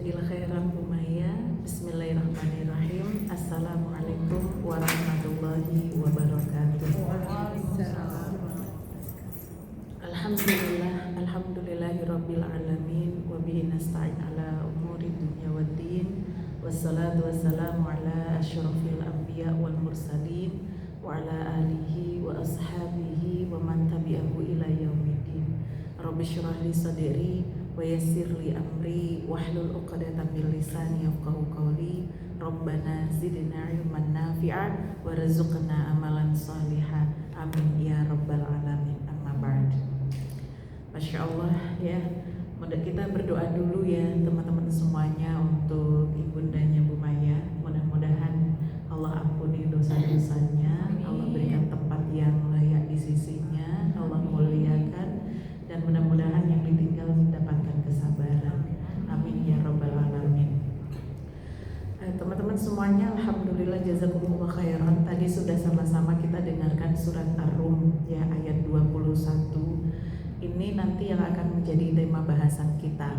Jazakillah khairan Bu Maya. Bismillahirrahmanirrahim. Assalamualaikum warahmatullahi wabarakatuh. Alhamdulillahirabbil alamin wa bihi nasta'in ala umuri dunya waddin. Wassalatu wassalamu ala asyrafil anbiya wal mursalin wa ala alihi wa ashabihi wa man tabi'ahu ila yaumiddin. Rabbi shrah li sadri wa yassir li amri wahlul 'uqdatam min lisani yafqahu qawli. Rabbana zidna ilman nafi'a warzuqna amalan shalihan. Amin ya rabbal alamin. Amma ba'd. Masya Allah ya, kita berdoa dulu ya teman-teman semuanya untuk ibundanya Bu Maya. Mudah-mudahan Allah ampuni dosa-dosanya, Allah berikan tempat yang layak di sisinya, Allah muliakan, dan mudah-mudahan yang ditinggal mendapatkan kesabaran. Amin ya rabbal alamin. Teman-teman semuanya, alhamdulillah jazakumullah khairan. Tadi sudah sama-sama kita dengarkan surat Ar-Rum ya, ayat 21. Ini nanti yang akan menjadi tema bahasan kita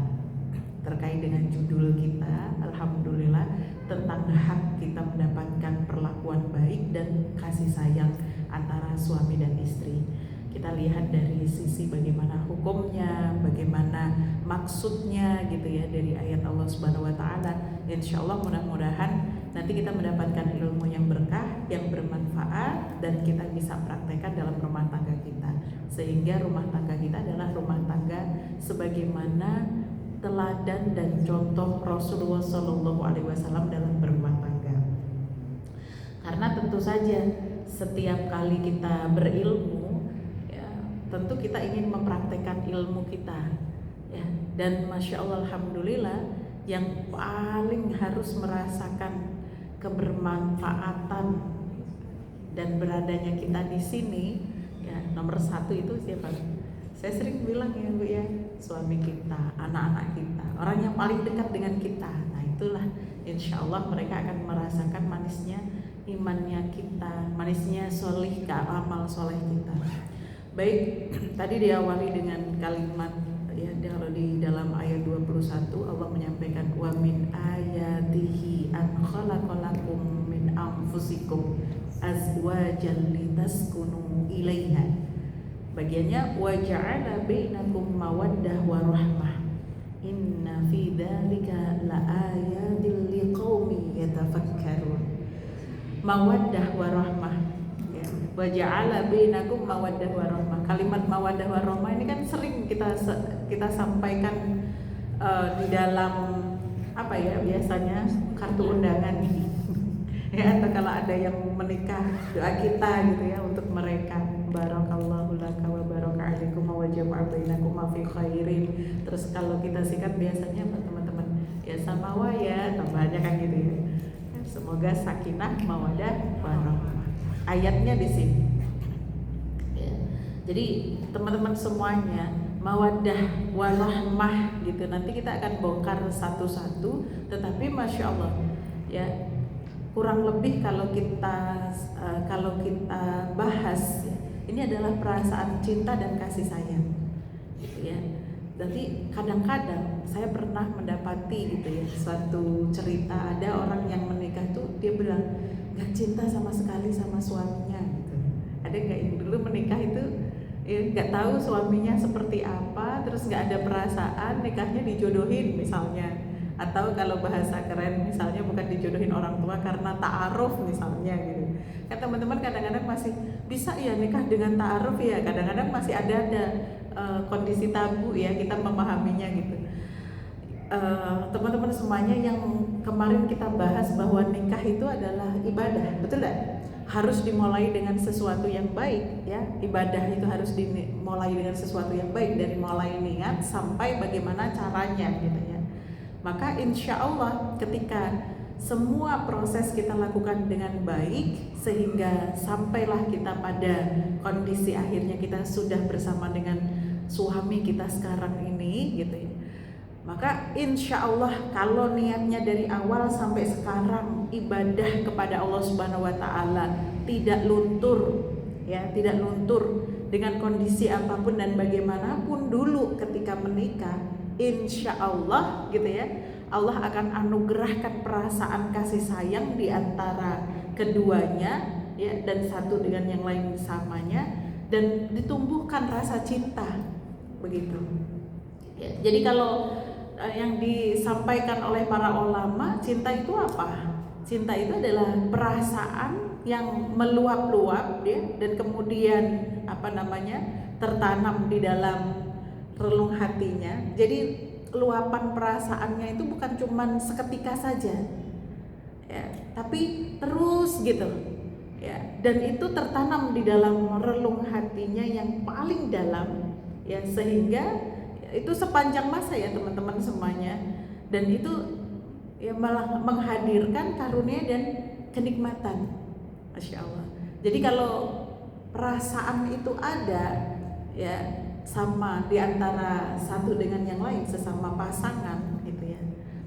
terkait dengan judul kita, alhamdulillah, tentang hak kita mendapatkan perlakuan baik dan kasih sayang antara suami dan istri. Kita lihat dari sisi bagaimana hukumnya, bagaimana maksudnya gitu ya dari ayat Allah Subhanahu wa taala. Insyaallah mudah-mudahan nanti kita mendapatkan ilmu yang berkah, yang bermanfaat, dan kita bisa praktekkan dalam rumah tangga kita, sehingga rumah tangga kita adalah rumah tangga sebagaimana teladan dan contoh Rasulullah SAW dalam berumah tangga. Karena tentu saja setiap kali kita berilmu, ya, tentu kita ingin mempraktekkan ilmu kita, ya. Dan masya Allah, alhamdulillah, yang paling harus merasakan kebermanfaatan dan beradanya kita di sini, ya, nomor satu itu siapa? Saya sering bilang ya Bu ya, suami kita, anak-anak kita, orang yang paling dekat dengan kita. Nah itulah insya Allah mereka akan merasakan manisnya imannya kita, manisnya amal soleh kita. Baik, tadi diawali dengan kalimat ya, kalau di dalam ayat 21 Allah menyampaikan wa min ayatihi an khalaqalakum min anfusikum azwajan litaskunu ilaiha. Bagiannya wa ja'ala bainakum mawaddah wa rahmah. Inna fi dzalika laayatil liqaumin yatafakkarun. Mawaddah wa rahmah. Ya. Wa ja'ala bainakum mawaddah wa rahmah. Kalimat mawaddah wa rahmah ini kan sering kita sampaikan di dalam apa ya, biasanya kartu undangan ini. Ya, atau kalau ada yang menikah, doa kita gitu ya untuk mereka. Barakallahu laka wa baraka alaikum wa jama'a bainakum fi khairin. Terus kalau kita sikat biasanya apa teman-teman? Ya sama wa ya, tambahannya kan gitu ya. Semoga sakinah mawadah warahmah. Ayatnya di sini. Ya. Jadi teman-teman semuanya, mawadah warahmah gitu. Nanti kita akan bongkar satu-satu, tetapi masya Allah ya, kurang lebih kalau kita bahas ya, ini adalah perasaan cinta dan kasih sayang gitu ya. Jadi kadang-kadang saya pernah mendapati gitu ya, suatu cerita ada orang yang menikah tuh dia bilang gak cinta sama sekali sama suaminya gitu. Ada gak yang dulu menikah itu ya, gak tahu suaminya seperti apa, terus gak ada perasaan, nikahnya dijodohin misalnya. Atau kalau bahasa keren misalnya bukan dijodohin orang tua karena ta'aruf misalnya gitu. Kan teman-teman kadang-kadang masih bisa ya nikah dengan ta'aruf ya, kadang-kadang masih ada kondisi tabu ya, kita memahaminya gitu. Teman-teman semuanya, yang kemarin kita bahas bahwa nikah itu adalah ibadah, betul tak? Harus dimulai dengan sesuatu yang baik ya. Ibadah itu harus dimulai dengan sesuatu yang baik, dari mulai niat sampai bagaimana caranya gitu ya. Maka insya Allah ketika semua proses kita lakukan dengan baik, sehingga sampailah kita pada kondisi akhirnya kita sudah bersama dengan suami kita sekarang ini gitu ya. Maka insya Allah kalau niatnya dari awal sampai sekarang ibadah kepada Allah Subhanahu wa taala tidak luntur ya, tidak luntur dengan kondisi apapun dan bagaimanapun dulu ketika menikah, insya Allah gitu ya, Allah akan anugerahkan perasaan kasih sayang di antara keduanya, ya, dan satu dengan yang lain bersamanya, dan ditumbuhkan rasa cinta, begitu. Ya, jadi kalau yang disampaikan oleh para ulama, cinta itu apa? Cinta itu adalah perasaan yang meluap-luap, ya, dan kemudian tertanam di dalam relung hatinya. Jadi luapan perasaannya itu bukan cuman seketika saja, ya, tapi terus gitu, ya, dan itu tertanam di dalam relung hatinya yang paling dalam, ya, sehingga itu sepanjang masa, ya teman-teman semuanya, dan itu ya malah menghadirkan karunia dan kenikmatan, Masya Allah. Jadi kalau perasaan itu ada, ya, sama di antara satu dengan yang lain, sesama pasangan gitu ya,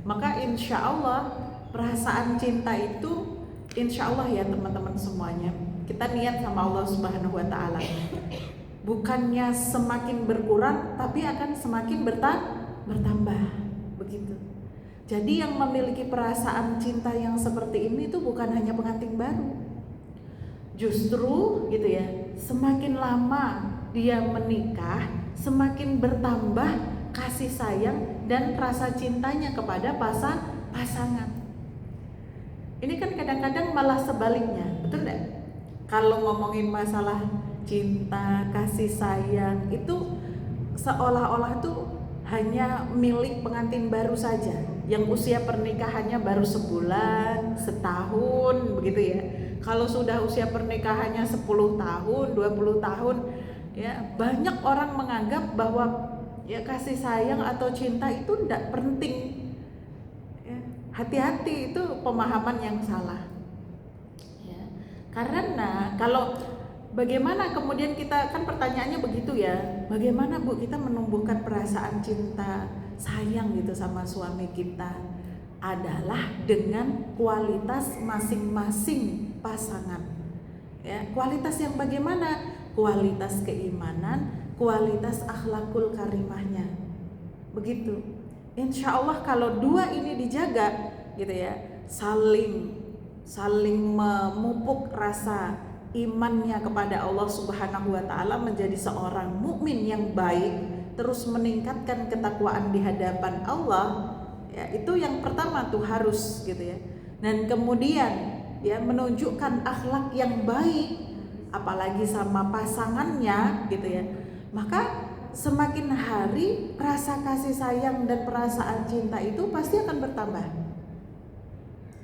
maka insya Allah perasaan cinta itu, insya Allah ya teman-teman semuanya, kita niat sama Allah Subhanahu wa Ta'ala, bukannya semakin berkurang tapi akan semakin bertambah, begitu. Jadi yang memiliki perasaan cinta yang seperti ini itu bukan hanya pengantin baru, justru gitu ya, semakin lama dia menikah, semakin bertambah kasih sayang dan rasa cintanya kepada pasangan. Ini kan kadang-kadang malah sebaliknya, betul enggak? Kalau ngomongin masalah cinta, kasih sayang, itu seolah-olah tuh hanya milik pengantin baru saja, yang usia pernikahannya baru sebulan, setahun, begitu ya. Kalau sudah usia pernikahannya 10 tahun, 20 tahun, ya, banyak orang menganggap bahwa ya kasih sayang atau cinta itu tidak penting. Ya, hati-hati, itu pemahaman yang salah. Ya, karena kalau bagaimana kemudian kita, kan pertanyaannya begitu ya, bagaimana Bu kita menumbuhkan perasaan cinta sayang gitu sama suami kita, adalah dengan kualitas masing-masing pasangan, ya. Kualitas yang bagaimana? Kualitas keimanan, kualitas akhlakul karimahnya, begitu. Insya Allah kalau dua ini dijaga gitu ya, saling memupuk rasa imannya kepada Allah Subhanahu wa Ta'ala, menjadi seorang mukmin yang baik, terus meningkatkan ketakwaan di hadapan Allah, ya, itu yang pertama tuh harus gitu ya. Dan kemudian ya menunjukkan akhlak yang baik apalagi sama pasangannya gitu ya, maka semakin hari rasa kasih sayang dan perasaan cinta itu pasti akan bertambah.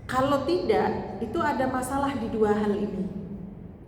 Kalau tidak, itu ada masalah di dua hal ini,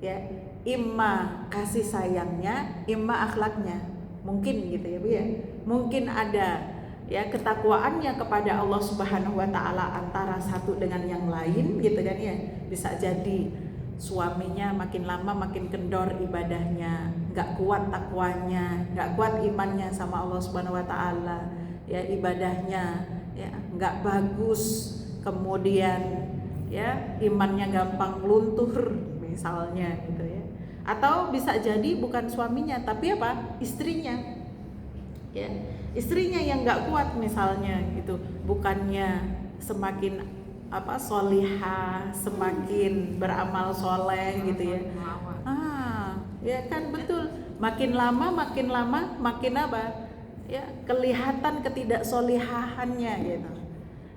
ya, imma kasih sayangnya, imma akhlaknya. Mungkin gitu ya Bu ya, mungkin ada ya ketakwaannya kepada Allah Subhanahu wa Ta'ala antara satu dengan yang lain gitu kan ya. Bisa jadi suaminya makin lama makin kendor ibadahnya, nggak kuat takwanya, nggak kuat imannya sama Allah Subhanahu wa Ta'ala, ya, ibadahnya ya nggak bagus, kemudian ya imannya gampang luntur misalnya gitu ya. Atau bisa jadi bukan suaminya tapi apa, istrinya, ya, istrinya yang nggak kuat misalnya gitu, bukannya semakin solihah, semakin beramal soleh gitu ya. Ya kan, betul. Makin lama makin apa? Ya, kelihatan ketidaksolihahannya gitu.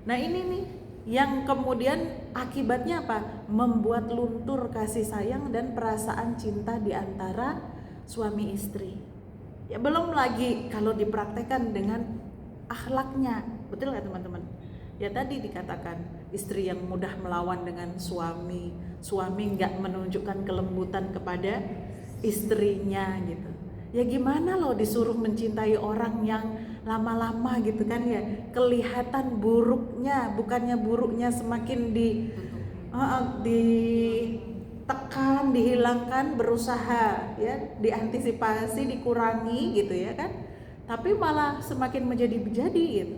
Nah ini nih yang kemudian akibatnya apa? Membuat luntur kasih sayang dan perasaan cinta di antara suami istri. Ya belum lagi kalau dipraktekkan dengan akhlaknya, betul nggak teman-teman? Ya tadi dikatakan istri yang mudah melawan dengan suami nggak menunjukkan kelembutan kepada istrinya gitu. Ya gimana loh disuruh mencintai orang yang lama-lama gitu kan ya, kelihatan buruknya, bukannya buruknya semakin ditekan, dihilangkan, berusaha ya diantisipasi, dikurangi gitu ya kan, tapi malah semakin menjadi-jadi gitu.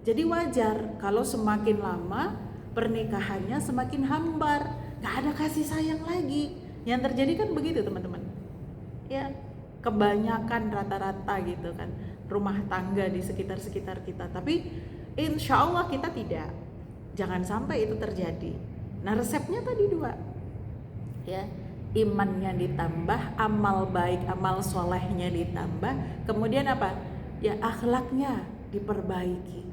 Jadi wajar kalau semakin lama pernikahannya semakin hambar, gak ada kasih sayang lagi. Yang terjadi kan begitu teman-teman. Ya kebanyakan rata-rata gitu kan rumah tangga di sekitar-sekitar kita. Tapi Insya Allah kita tidak. Jangan sampai itu terjadi. Nah, resepnya tadi 2. Ya, imannya ditambah, amal baik, amal solehnya ditambah, kemudian apa? Ya, akhlaknya diperbaiki.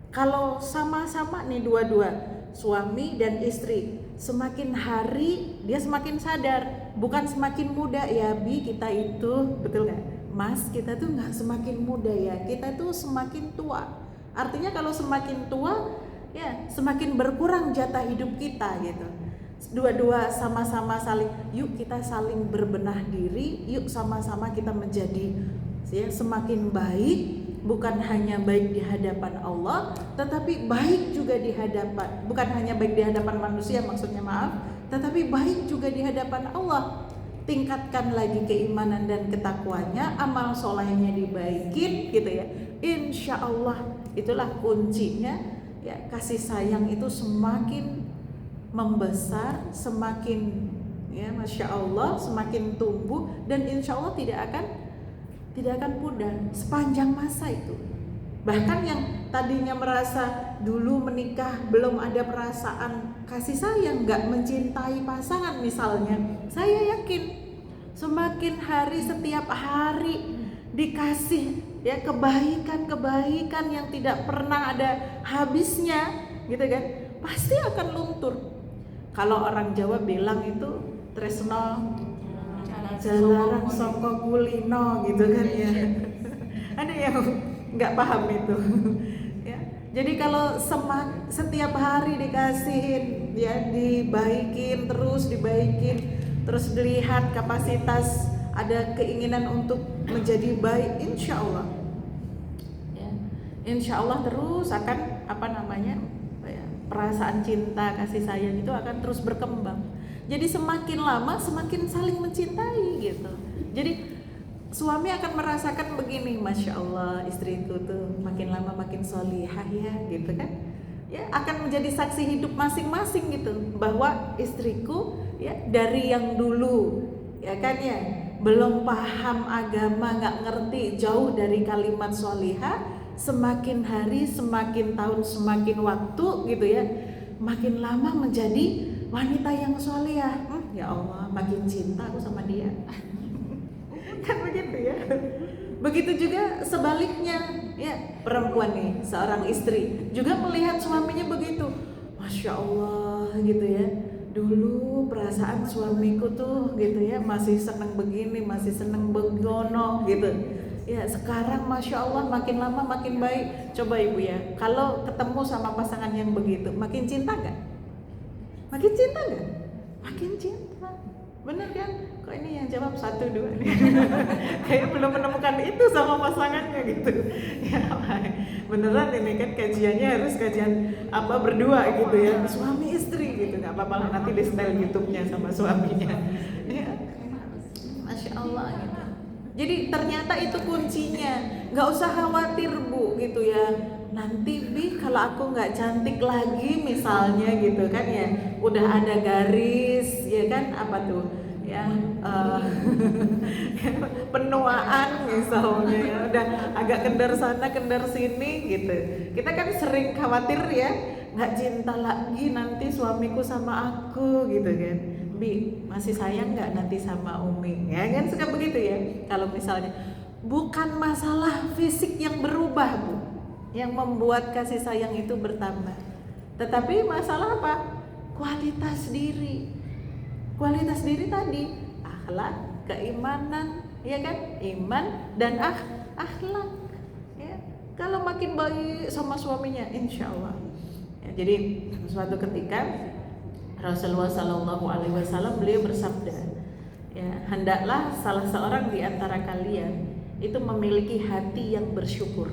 Kalau sama-sama nih dua-dua, suami dan istri, semakin hari dia semakin sadar, bukan semakin muda ya Bi, kita itu, betul gak? Mas, kita tuh gak semakin muda ya, kita tuh semakin tua. Artinya kalau semakin tua, ya semakin berkurang jatah hidup kita gitu. Dua-dua sama-sama saling, yuk kita saling berbenah diri, yuk sama-sama kita menjadi ya semakin baik, bukan hanya baik di hadapan Allah, tetapi baik juga di hadapan, bukan hanya baik di hadapan manusia maksudnya, maaf, tetapi baik juga di hadapan Allah. Tingkatkan lagi keimanan dan ketakwaannya, amal solehnya dibaikin gitu ya. Insya Allah itulah kuncinya ya, kasih sayang itu semakin membesar, semakin ya Masya Allah semakin tumbuh, dan insya Allah tidak akan pudar sepanjang masa itu. Bahkan yang tadinya merasa dulu menikah belum ada perasaan kasih sayang, gak mencintai pasangan misalnya, saya yakin semakin hari, setiap hari dikasih ya kebaikan yang tidak pernah ada habisnya gitu kan, pasti akan luntur. Kalau orang Jawa bilang itu tresno jalaran saka kulino gitu kan ya. Ada yang nggak paham itu ya. Jadi kalau setiap hari dikasihin ya, dibaikin terus dilihat kapasitas, ada keinginan untuk menjadi baik, insya Allah ya, insya Allah terus akan perasaan cinta, kasih sayang itu akan terus berkembang. Jadi semakin lama semakin saling mencintai gitu. Jadi suami akan merasakan begini, Masya Allah istriku tuh makin lama makin solihah ya gitu kan. Ya akan menjadi saksi hidup masing-masing gitu, bahwa istriku ya dari yang dulu ya kan ya belum paham agama, gak ngerti, jauh dari kalimat solihah, semakin hari, semakin tahun, semakin waktu gitu ya, makin lama menjadi wanita yang solihah. Ya Allah, makin cinta aku sama dia. Kan begitu ya. Begitu juga sebaliknya ya, perempuan nih, seorang istri juga melihat suaminya begitu, Masya Allah gitu ya, dulu perasaan suamiku tuh gitu ya masih seneng begini, masih seneng begono gitu ya, sekarang Masya Allah makin lama makin baik. Coba ibu ya, kalau ketemu sama pasangan yang begitu, makin cinta gak? Makin cinta gak? Makin cinta, bener kan? Kok ini yang jawab 1, 2 nih. Kayak belum menemukan itu sama pasangannya gitu ya. Beneran ini kan kajiannya harus kajian berdua gitu ya, suami istri gitu, gak apa-apa nanti di style YouTube-nya sama suaminya ya. Masya Allah gitu. Jadi ternyata itu kuncinya. Gak usah khawatir Bu gitu ya, nanti Bi kalau aku gak cantik lagi misalnya gitu kan ya, udah ada garis ya kan, apa tuh ya penuaan misalnya ya, udah agak kendor sana kendor sini gitu. Kita kan sering khawatir ya, gak cinta lagi nanti suamiku sama aku gitu kan, Bi masih sayang gak nanti sama Umi ya kan, suka begitu ya. Kalau misalnya bukan masalah fisik yang berubah Bu yang membuat kasih sayang itu bertambah, tetapi masalah apa? Kualitas diri. Kualitas diri tadi, akhlak, keimanan ya kan, iman dan akhlak ya. Kalau makin baik sama suaminya, insya Allah ya. Jadi suatu ketika Rasulullah SAW beliau bersabda ya, hendaklah salah seorang di antara kalian itu memiliki hati yang bersyukur.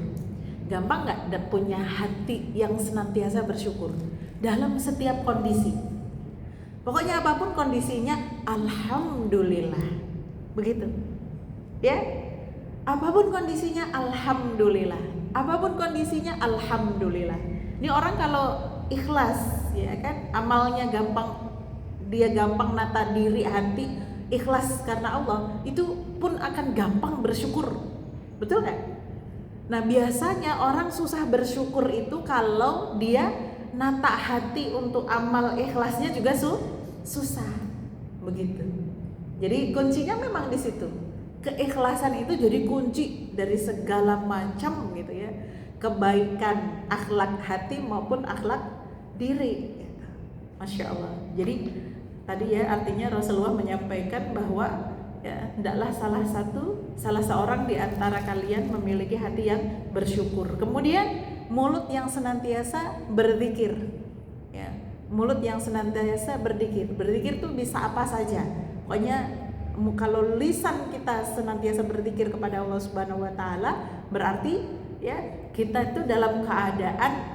Gampang gak punya hati yang senantiasa bersyukur dalam setiap kondisi? Pokoknya apapun kondisinya, alhamdulillah. Begitu ya, apapun kondisinya alhamdulillah, apapun kondisinya alhamdulillah. Ini orang kalau ikhlas ya kan, amalnya gampang, dia gampang nata diri, hati ikhlas karena Allah, itu pun akan gampang bersyukur. Betul gak? Nah biasanya orang susah bersyukur itu kalau dia nata hati untuk amal ikhlasnya juga susah, begitu. Jadi kuncinya memang di situ. Keikhlasan itu jadi kunci dari segala macam gitu ya, kebaikan akhlak hati maupun akhlak diri. Masya Allah. Jadi tadi ya artinya Rasulullah menyampaikan bahwa ya hendaklah salah seorang di antara kalian memiliki hati yang bersyukur. Kemudian mulut yang senantiasa berzikir. Ya, mulut yang senantiasa berzikir. Berzikir tuh bisa apa saja. Pokoknya kalau lisan kita senantiasa berzikir kepada Allah Subhanahu wa taala, berarti ya kita itu dalam keadaan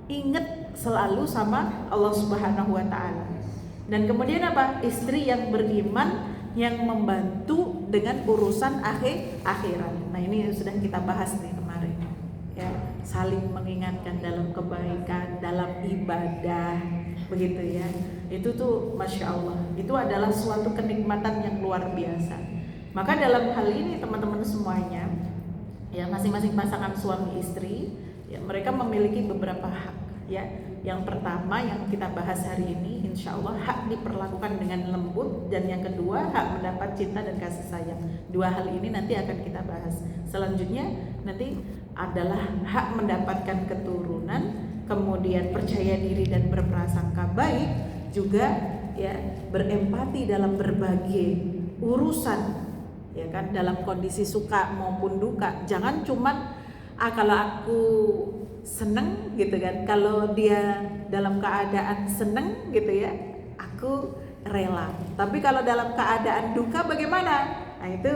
ingat selalu sama Allah Subhanahu wa taala. Dan kemudian apa? Istri yang beriman yang membantu dengan urusan akhirat. Nah, ini sudah kita bahas nih kemarin. Ya, saling mengingatkan dalam kebaikan, dalam ibadah, begitu ya. Itu tuh Masya Allah, itu adalah suatu kenikmatan yang luar biasa. Maka dalam hal ini teman-teman semuanya, ya masing-masing pasangan suami istri, ya mereka memiliki beberapa hak. Ya, yang pertama yang kita bahas hari ini, insya Allah hak diperlakukan dengan lembut, dan yang kedua hak mendapat cinta dan kasih sayang. Dua hal ini nanti akan kita bahas. Selanjutnya nanti adalah hak mendapatkan keturunan, kemudian percaya diri dan berprasangka baik, juga ya berempati dalam berbagai urusan, ya kan, dalam kondisi suka maupun duka. Jangan cuman kalau aku seneng gitu kan, kalau dia dalam keadaan seneng gitu ya aku rela, tapi kalau dalam keadaan duka bagaimana? Nah itu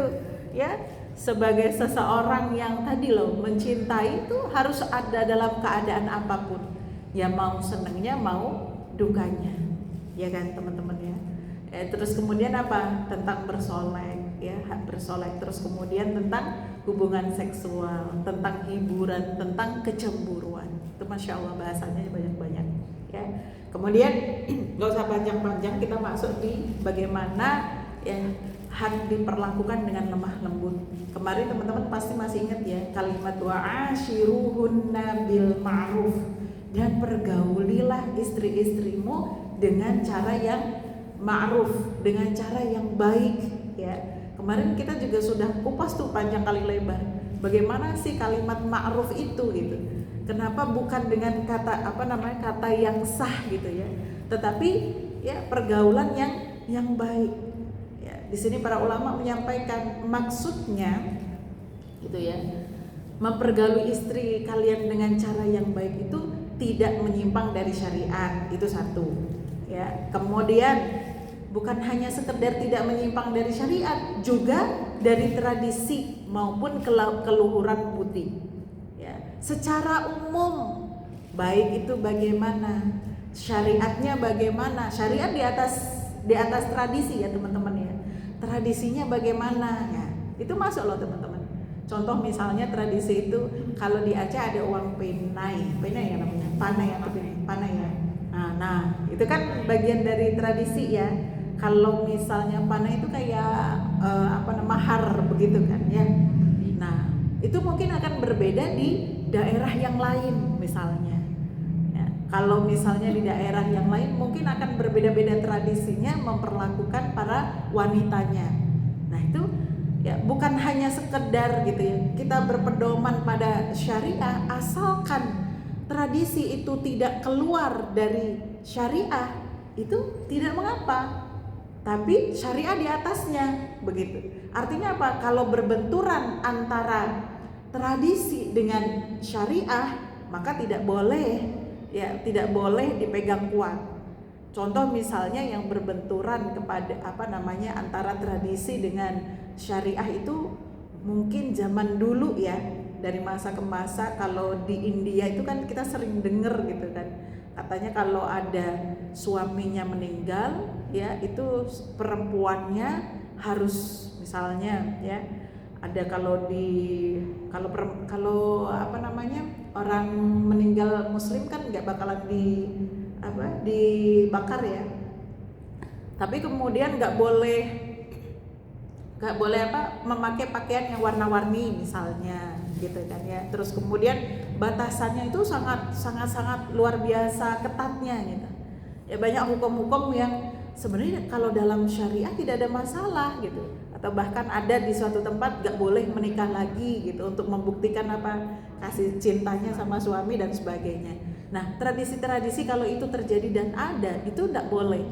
ya sebagai seseorang yang tadi loh mencintai itu harus ada dalam keadaan apapun, ya mau senengnya mau dukanya, ya kan teman-teman ya. Terus kemudian apa? Tentang bersolek, ya hak bersolek. Terus kemudian tentang hubungan seksual, tentang hiburan, tentang kecemburuan. Itu Masya Allah bahasanya banyak-banyak ya. Kemudian gak usah panjang-panjang, kita masuk di bagaimana ya hak diperlakukan dengan lemah lembut. Kemarin teman-teman pasti masih ingat ya kalimat wa'ashiruhunna bil ma'ruf, dan pergaulilah istri-istrimu dengan cara yang ma'ruf, dengan cara yang baik ya. Kemarin kita juga sudah kupas tuh panjang kali lebar bagaimana sih kalimat ma'ruf itu gitu. Kenapa bukan dengan kata kata yang sah gitu ya, tetapi ya pergaulan yang baik. Ya, di sini para ulama menyampaikan maksudnya gitu ya. Mempergauli istri kalian dengan cara yang baik itu tidak menyimpang dari syariat, itu satu. Ya, kemudian bukan hanya sekedar tidak menyimpang dari syariat, juga dari tradisi maupun keluhuran budi. Ya, secara umum baik itu bagaimana, syariatnya bagaimana? Syariat di atas tradisi ya teman-teman ya. Tradisinya bagaimana? Ya, itu masuk loh teman-teman. Contoh misalnya tradisi itu kalau di Aceh ada uang penai ya namanya, panai ya. Nah, itu kan bagian dari tradisi ya. Kalau misalnya panai itu kayak mahar begitu kan ya. Nah, itu mungkin akan berbeda di daerah yang lain misalnya. Ya, kalau misalnya di daerah yang lain mungkin akan berbeda-beda tradisinya memperlakukan para wanitanya. Nah, itu ya bukan hanya sekedar gitu ya kita berpedoman pada syariah, asalkan tradisi itu tidak keluar dari syariah itu tidak mengapa, tapi syariah di atasnya begitu. Artinya apa? Kalau berbenturan antara tradisi dengan syariah maka tidak boleh dipegang kuat. Contoh misalnya yang berbenturan kepada antara tradisi dengan syariah itu mungkin zaman dulu ya, dari masa ke masa. Kalau di India itu kan kita sering dengar gitu kan, katanya kalau ada suaminya meninggal ya itu perempuannya harus misalnya ya ada orang meninggal muslim kan nggak bakalan dibakar ya, tapi kemudian nggak boleh nggak boleh memakai pakaian yang warna-warni misalnya gitu kan ya. Terus kemudian batasannya itu sangat luar biasa ketatnya gitu ya. Banyak hukum-hukum yang sebenarnya kalau dalam syariah tidak ada masalah gitu, atau bahkan ada di suatu tempat nggak boleh menikah lagi gitu untuk membuktikan kasih cintanya sama suami dan sebagainya. Nah, tradisi-tradisi kalau itu terjadi dan ada, itu tidak boleh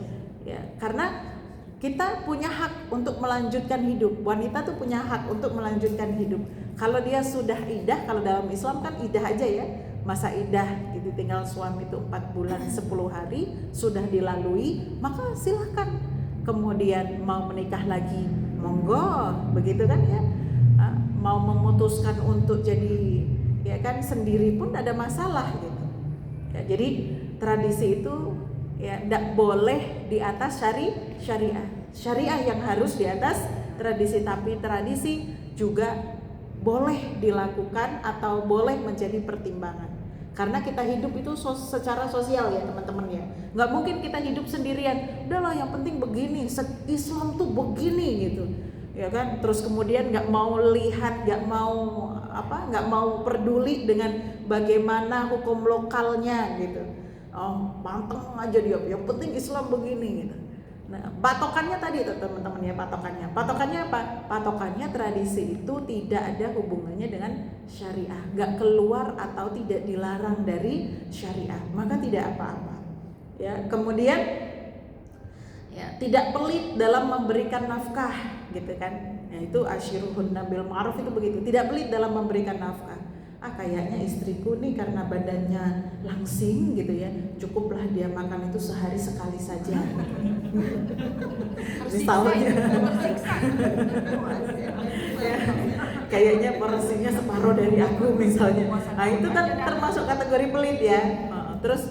ya, karena kita punya hak untuk melanjutkan hidup. Wanita tuh punya hak untuk melanjutkan hidup. Kalau dia sudah iddah, kalau dalam Islam kan iddah aja ya, masa iddah gitu, tinggal suami itu 4 bulan 10 hari sudah dilalui, maka silahkan. Kemudian mau menikah lagi, monggo, begitu kan ya. Mau memutuskan untuk jadi ya kan sendiri pun ada masalah gitu. Ya, jadi tradisi itu ya tidak boleh di atas syariah. Syariah yang harus di atas tradisi, tapi tradisi juga boleh dilakukan atau boleh menjadi pertimbangan. Karena kita hidup itu secara sosial ya teman-teman ya. Nggak mungkin kita hidup sendirian. Udahlah yang penting begini, Islam tuh begini gitu. Ya kan? Terus kemudian nggak mau lihat, nggak mau peduli dengan bagaimana hukum lokalnya gitu. Panteng aja dia, yang penting Islam begini gitu. Nah, patokannya tadi tuh teman-teman ya, patokannya apa? Patokannya tradisi itu tidak ada hubungannya dengan syariah, nggak keluar atau tidak dilarang dari syariah, maka tidak apa-apa ya. Kemudian ya, tidak pelit dalam memberikan nafkah gitu kan ya, itu asyiruhunna bil ma'ruf itu begitu, tidak pelit dalam memberikan nafkah. Kayaknya istriku nih karena badannya langsing gitu ya, cukuplah dia makan itu sehari sekali saja. Misalnya kayaknya porsinya separuh dari aku misalnya. Nah itu kan termasuk kategori pelit ya. Terus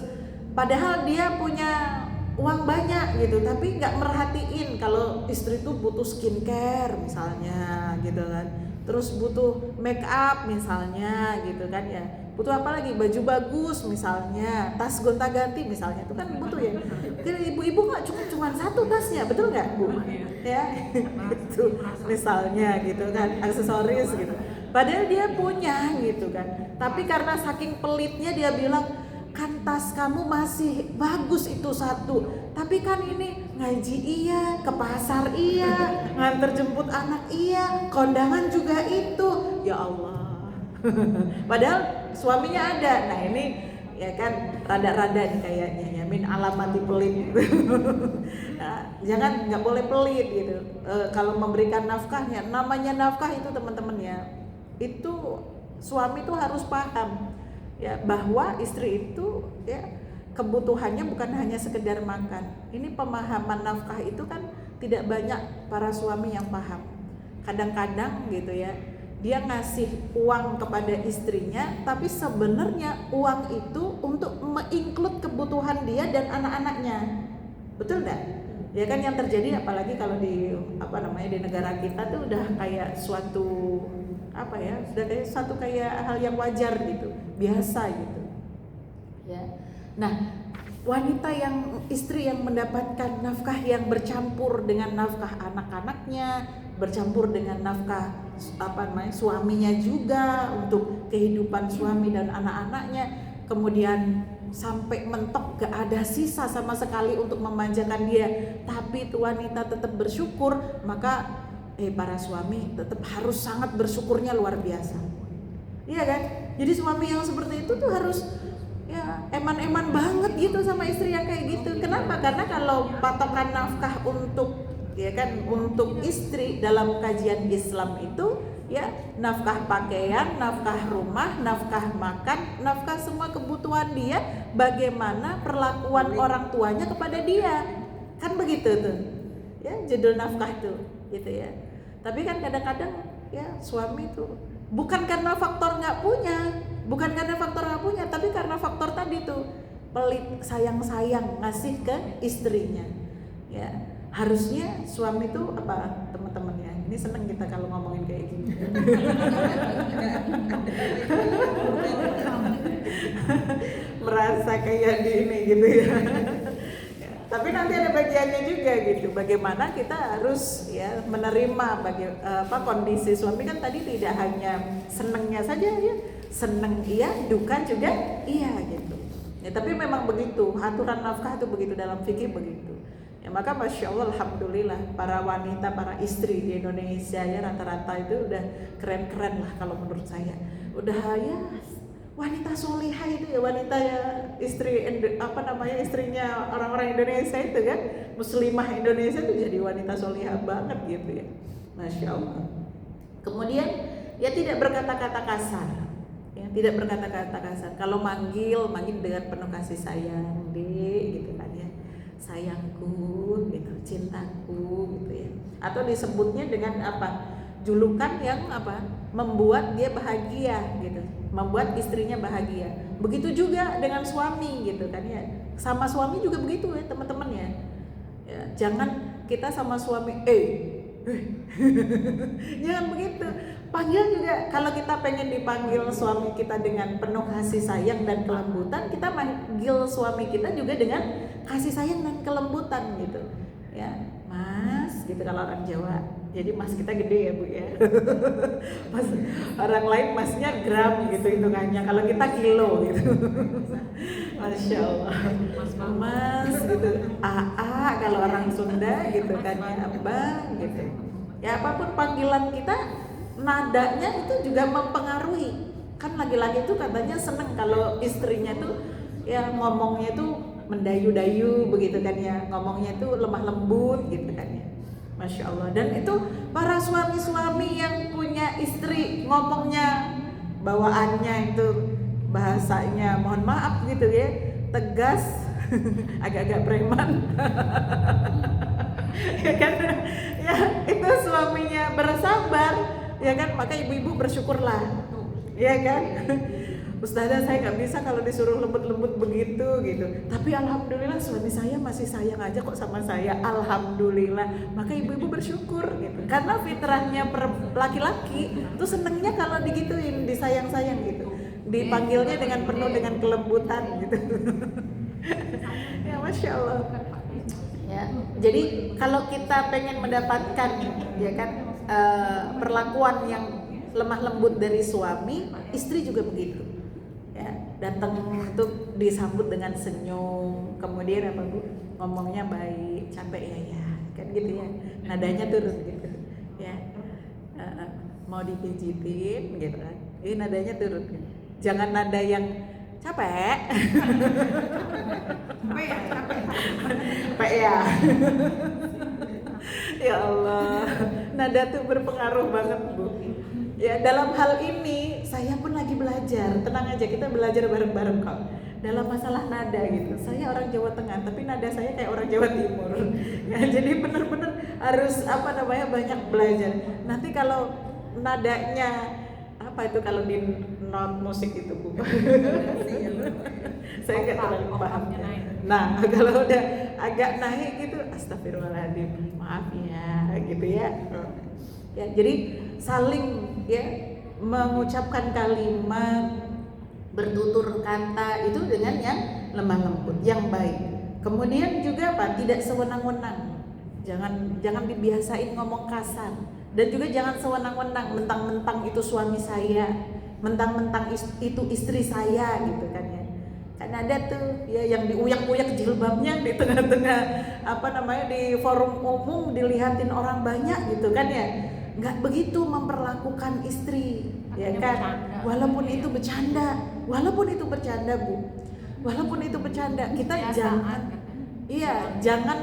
padahal dia punya uang banyak gitu, tapi nggak merhatiin kalau istri itu butuh skincare misalnya gitu kan, terus butuh make up misalnya gitu kan ya, butuh apa lagi, baju bagus misalnya, tas gonta-ganti misalnya, itu kan butuh ya. Jadi ibu-ibu nggak cuma satu tasnya, betul nggak Bu? Ya itu misalnya gitu kan, aksesoris gitu, padahal dia punya gitu kan, tapi karena saking pelitnya dia bilang, kan tas kamu masih bagus itu satu, tapi kan ini ngaji iya, ke pasar iya, nganter jemput anak iya, kondangan juga itu, ya Allah. Padahal suaminya ada. Nah ini ya kan rada-rada nih kayaknya ya, min alamati pelit gitu. Nah, nggak boleh pelit gitu. Kalau memberikan nafkahnya, namanya nafkah itu teman-teman ya, itu suami tuh harus paham ya, bahwa istri itu ya kebutuhannya bukan hanya sekedar makan. Ini pemahaman nafkah itu kan tidak banyak para suami yang paham. Kadang-kadang gitu ya, dia ngasih uang kepada istrinya, tapi sebenarnya uang itu untuk menginclude kebutuhan dia dan anak-anaknya. Betul enggak? Ya kan yang terjadi apalagi kalau di di negara kita tuh udah kayak suatu sudah kayak hal yang wajar gitu, biasa gitu ya. Nah, wanita istri yang mendapatkan nafkah yang bercampur dengan nafkah anak-anaknya, bercampur dengan nafkah suaminya juga untuk kehidupan suami dan anak-anaknya, kemudian sampai mentok gak ada sisa sama sekali untuk memanjakan dia, tapi itu wanita tetap bersyukur, maka para suami tetap harus sangat bersyukurnya luar biasa. Iya kan? Jadi suami yang seperti itu tuh harus ya eman-eman banget gitu sama istri yang kayak gitu. Kenapa? Karena kalau patokan nafkah untuk istri dalam kajian Islam itu ya nafkah pakaian, nafkah rumah, nafkah makan, nafkah semua kebutuhan dia, bagaimana perlakuan orang tuanya kepada dia. Kan begitu tuh. Ya, judul nafkah itu gitu ya. Tapi kan kadang-kadang ya suami itu bukan karena faktor nggak punya, tapi karena faktor tadi tuh pelit, sayang ngasih ke istrinya. Ya, harusnya suami itu apa teman-teman ya? Ini seneng kita kalau ngomongin kayak gini. Merasa kayak di ini gitu ya. Tapi Tapi nanti ada bagiannya juga gitu. Bagaimana kita harus ya menerima kondisi suami kan tadi tidak hanya senengnya saja ya, seneng iya, duka juga iya gitu. Ya tapi memang begitu, aturan nafkah itu begitu dalam fikih begitu. Ya maka masya Allah, alhamdulillah para wanita, para istri di Indonesia ya rata-rata itu udah keren-keren lah kalau menurut saya. Udah ya wanita solihah itu ya, wanita ya istrinya orang-orang Indonesia itu kan, muslimah Indonesia itu jadi wanita solihah banget gitu ya, masya Allah. Kemudian ya tidak berkata-kata kasar, ya tidak berkata-kata kasar. Kalau manggil dengan penuh kasih sayang, dek gitu kan ya, sayangku gitu, cintaku gitu ya. Atau disebutnya dengan apa? Julukan yang apa? Membuat dia bahagia gitu, membuat istrinya bahagia. Begitu juga dengan suami gitu kan ya. Sama suami juga begitu ya teman-teman ya. Ya, jangan kita sama suami jangan begitu. Panggil juga, kalau kita pengen dipanggil suami kita dengan penuh kasih sayang dan kelembutan, kita manggil suami kita juga dengan kasih sayang dan kelembutan gitu. Ya, Mas, gitu kalau orang Jawa. Jadi mas kita gede ya Bu ya. Mas, orang lain masnya gram gitu hitungannya, kalau kita kilo gitu. Masya Allah. Mas gitu. AA kalau orang Sunda gitu kan ya, Abang gitu. Ya apapun panggilan kita, nadanya itu juga mempengaruhi. Kan laki-laki itu katanya seneng kalau istrinya tuh ya ngomongnya tuh mendayu-dayu begitu kan ya, ngomongnya tuh lemah lembut gitu kan ya. Masya Allah. Dan itu para suami-suami yang punya istri ngomongnya, bawaannya itu bahasanya mohon maaf gitu ya, tegas, agak-agak preman. Ya kan, ya itu suaminya bersabar, ya kan, maka ibu-ibu bersyukurlah, ya kan. Ustazah saya nggak bisa kalau disuruh lembut-lembut begitu gitu. Tapi alhamdulillah suami saya masih sayang aja kok sama saya. Alhamdulillah. Maka ibu-ibu bersyukur gitu. Karena fitrahnya laki-laki itu senengnya kalau digituin, disayang-sayang gitu. Dipanggilnya dengan penuh dengan kelembutan gitu. Ya masya Allah. Ya. Jadi kalau kita pengen mendapatkan ya kan perlakuan yang lemah lembut dari suami, istri juga begitu. Ya, datang untuk disambut dengan senyum, kemudian apa Bu? Ngomongnya baik, capek ya, kan gitu ya. Nadanya turun gitu. Ya. Mau dipijitin gitu kan. Ini nadanya turun. Jangan nada yang capek. Capek ya. Ya Allah. Nada tuh berpengaruh banget Bu. Ya dalam hal ini saya pun lagi belajar, tenang aja kita belajar bareng-bareng kok. Dalam masalah nada gitu, saya orang Jawa Tengah tapi nada saya kayak orang Jawa Timur. Ya, jadi benar-benar harus banyak belajar. Nanti kalau nadanya apa itu kalau di not musik itu Bu? Saya nggak terlalu paham. Nah kalau udah agak naik gitu, astagfirullahaladzim, maaf ya, gitu ya. Ya, jadi saling ya mengucapkan kalimat, bertutur kata itu dengan yang lemah lembut, yang baik. Kemudian juga apa? Tidak sewenang-wenang. Jangan dibiasain ngomong kasar. Dan juga jangan sewenang-wenang, mentang-mentang itu suami saya, mentang-mentang itu istri saya gitu kan ya. Kan ada tuh ya yang diuyak-uyak jilbabnya di tengah-tengah di forum umum dilihatin orang banyak gitu kan ya. Nggak begitu memperlakukan istri, ya kan? Walaupun itu bercanda Bu, walaupun itu bercanda, kita jangan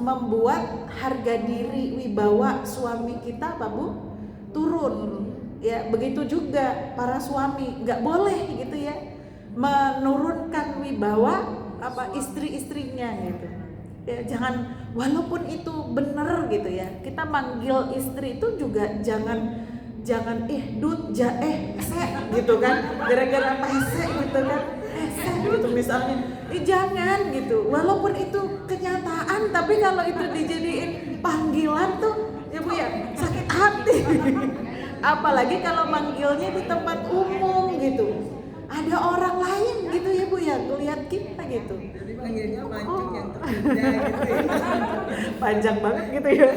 membuat harga diri wibawa suami kita Bu turun. Ya begitu juga para suami, nggak boleh gitu ya menurunkan wibawa istri-istrinya gitu. Ya, jangan, walaupun itu benar gitu ya, kita manggil istri itu juga jangan gitu kan, gara-gara pese gitu kan, gitu misalnya, jangan gitu, walaupun itu kenyataan, tapi kalau itu dijadiin panggilan tuh ya Bu ya sakit hati. Apalagi kalau manggilnya di tempat umum gitu. ada orang lain gitu ya Bu ya, ngelihat kita gitu. Jadi panggilnya mancung yang terindah gitu ya. Panjang banget gitu ya.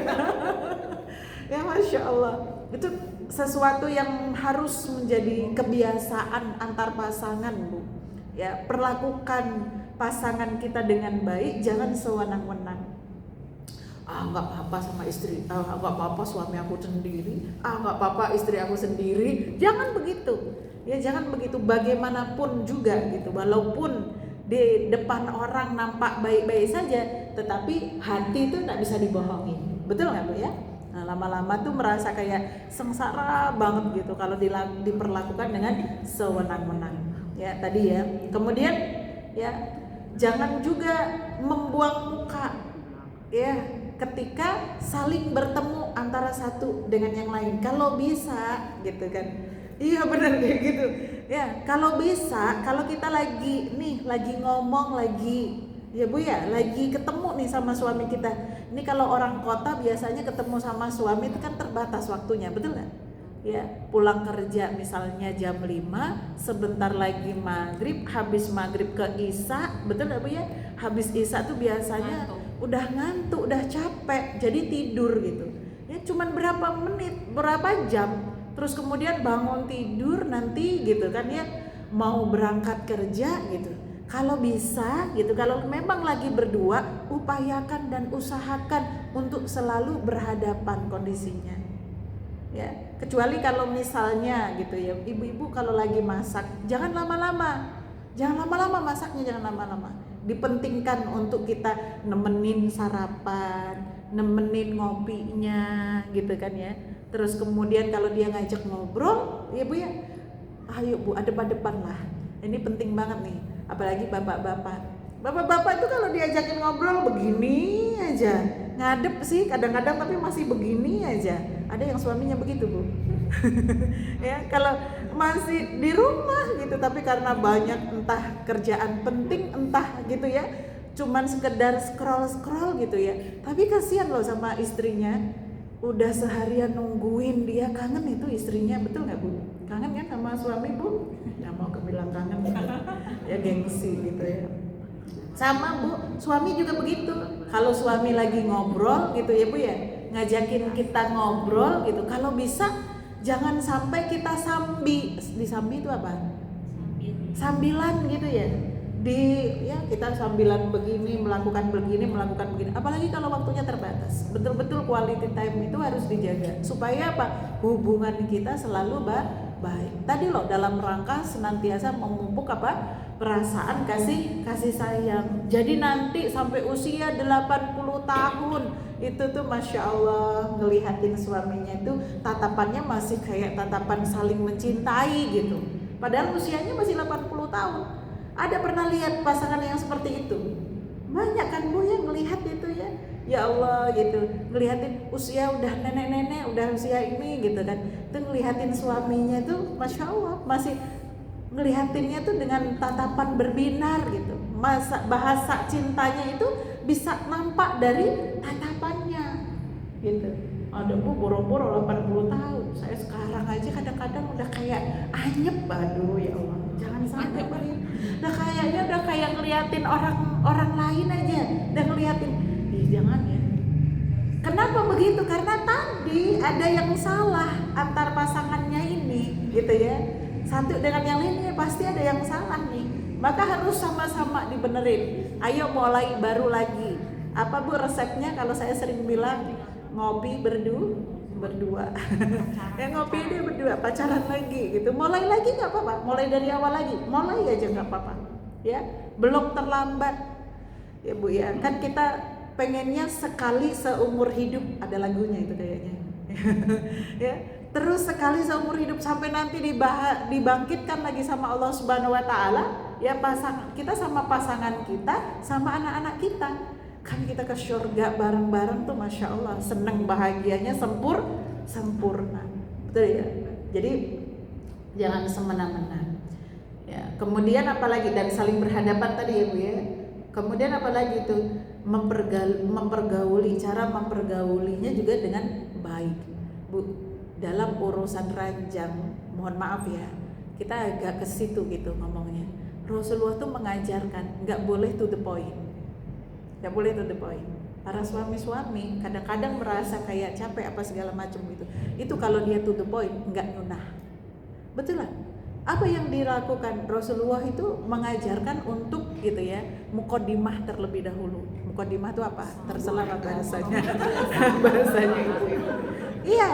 Ya Masya Allah, itu sesuatu yang harus menjadi kebiasaan antar pasangan Bu. Ya, perlakukan pasangan kita dengan baik, jangan sewenang-wenang. Nggak apa-apa sama istri, nggak apa-apa suami aku sendiri, nggak apa-apa istri aku sendiri. Jangan begitu, ya jangan begitu. Bagaimanapun juga gitu, walaupun di depan orang nampak baik-baik saja, tetapi hati itu nggak bisa dibohongin. Betul nggak Bu ya? Nah, lama-lama tuh merasa kayak sengsara banget gitu kalau diperlakukan dengan sewenang-wenang. Ya tadi ya. Kemudian ya jangan juga membuang muka ya ketika saling bertemu antara satu dengan yang lain. Kalau bisa gitu kan. Iya benar kayak gitu. Ya, kalau bisa, kalau kita lagi ngomong ya Bu ya, lagi ketemu nih sama suami kita. Ini kalau orang kota biasanya ketemu sama suami itu kan terbatas waktunya, betul nggak? Ya, pulang kerja misalnya jam 5, sebentar lagi maghrib, habis maghrib ke isya, betul nggak Bu ya? Habis isya tuh biasanya udah ngantuk, udah capek, jadi tidur gitu. Ya cuman berapa menit, berapa jam, terus kemudian bangun tidur nanti gitu kan ya, mau berangkat kerja gitu. Kalau bisa gitu, kalau memang lagi berdua, upayakan dan usahakan untuk selalu berhadapan kondisinya. Ya, kecuali kalau misalnya gitu ya, ibu-ibu kalau lagi masak, jangan lama-lama. Jangan lama-lama masaknya, jangan lama-lama. Dipentingkan untuk kita nemenin sarapan, nemenin ngopinya gitu kan ya. Terus kemudian kalau dia ngajak ngobrol, ya Bu ya, ayo Bu, adep-adepan lah. Ini penting banget nih. Apalagi bapak-bapak itu kalau diajakin ngobrol begini aja, ngadep sih kadang-kadang tapi masih begini aja. Ada yang suaminya begitu Bu. Ya kalau masih di rumah gitu, tapi karena banyak entah kerjaan penting entah gitu ya, cuman sekedar scroll gitu ya. Tapi kasihan loh sama istrinya, udah seharian nungguin dia, kangen itu istrinya, betul nggak Bu? Kangen kan sama suami Bu? Nggak mau kebilang kangen gitu. Ya gengsi gitu ya. Sama Bu, suami juga begitu. Kalau suami lagi ngobrol gitu ya Bu ya, ngajakin kita ngobrol gitu, kalau bisa jangan sampai kita disambi itu apa? Sambilan gitu ya. Kita sambilan begini, melakukan begini. Apalagi kalau waktunya terbatas. Betul-betul quality time itu harus dijaga supaya apa? Hubungan kita selalu baik. Tadi loh, dalam rangka senantiasa memupuk apa? Perasaan kasih sayang. Jadi nanti sampai usia 80 tahun itu tuh Masya Allah, ngelihatin suaminya itu tatapannya masih kayak tatapan saling mencintai gitu. Padahal usianya masih 80 tahun. Ada pernah lihat pasangan yang seperti itu? Banyak kan Bu yang ngelihat itu ya. Ya Allah gitu, ngelihatin usia udah nenek-nenek, udah usia ini gitu kan. Itu ngelihatin suaminya itu Masya Allah, masih ngelihatinnya tuh dengan tatapan berbinar gitu. Bahasa cintanya itu bisa nampak dari tatapannya gitu. Ada Bu boro-boro 80 tahun. Saya sekarang aja kadang-kadang udah kayak anyep, aduh ya Allah. Jangan sampai begitu. Udah kayak ngeliatin orang lain aja. Udah ngeliatin. Jangan ya. Kenapa begitu? Karena tadi ada yang salah antar pasangannya ini gitu ya. Satu dengan yang lainnya pasti ada yang salah nih. Maka harus sama-sama dibenerin. Ayo mulai baru lagi. Apa Bu resepnya? Kalau saya sering bilang ngopi berdua. Ya ngopi dia berdua, pacaran lagi gitu. Mulai lagi nggak apa-apa. Mulai dari awal lagi. Mulai aja nggak apa-apa. Ya, belum terlambat. Ya Bu ya, kan kita pengennya sekali seumur hidup, ada lagunya itu kayaknya. Ya. Terus sekali seumur hidup sampai nanti dibangkitkan lagi sama Allah Subhanahu wa taala, ya kita sama pasangan kita, sama anak-anak kita. Kan kita ke surga bareng-bareng tuh Masya Allah, seneng bahagianya sempurna. Betul ya? Jadi jangan semena-mena. Ya, kemudian apalagi, dan saling berhadapan tadi ya Bu ya. Kemudian apalagi itu mempergauli, cara mempergaulinya juga dengan baik Bu. Dalam urusan ranjang, mohon maaf ya, kita agak ke situ gitu ngomongnya. Rasulullah tuh mengajarkan nggak boleh to the point, nggak boleh to the point. Para suami-suami kadang-kadang merasa kayak capek apa segala macam gitu. Itu kalau dia to the point nggak nyunah. Betul lah. Apa yang dilakukan Rasulullah itu mengajarkan untuk gitu ya, muqaddimah terlebih dahulu. Muqaddimah itu apa? Terserah bahasanya. Bahasanya ibu-ibu. Iya.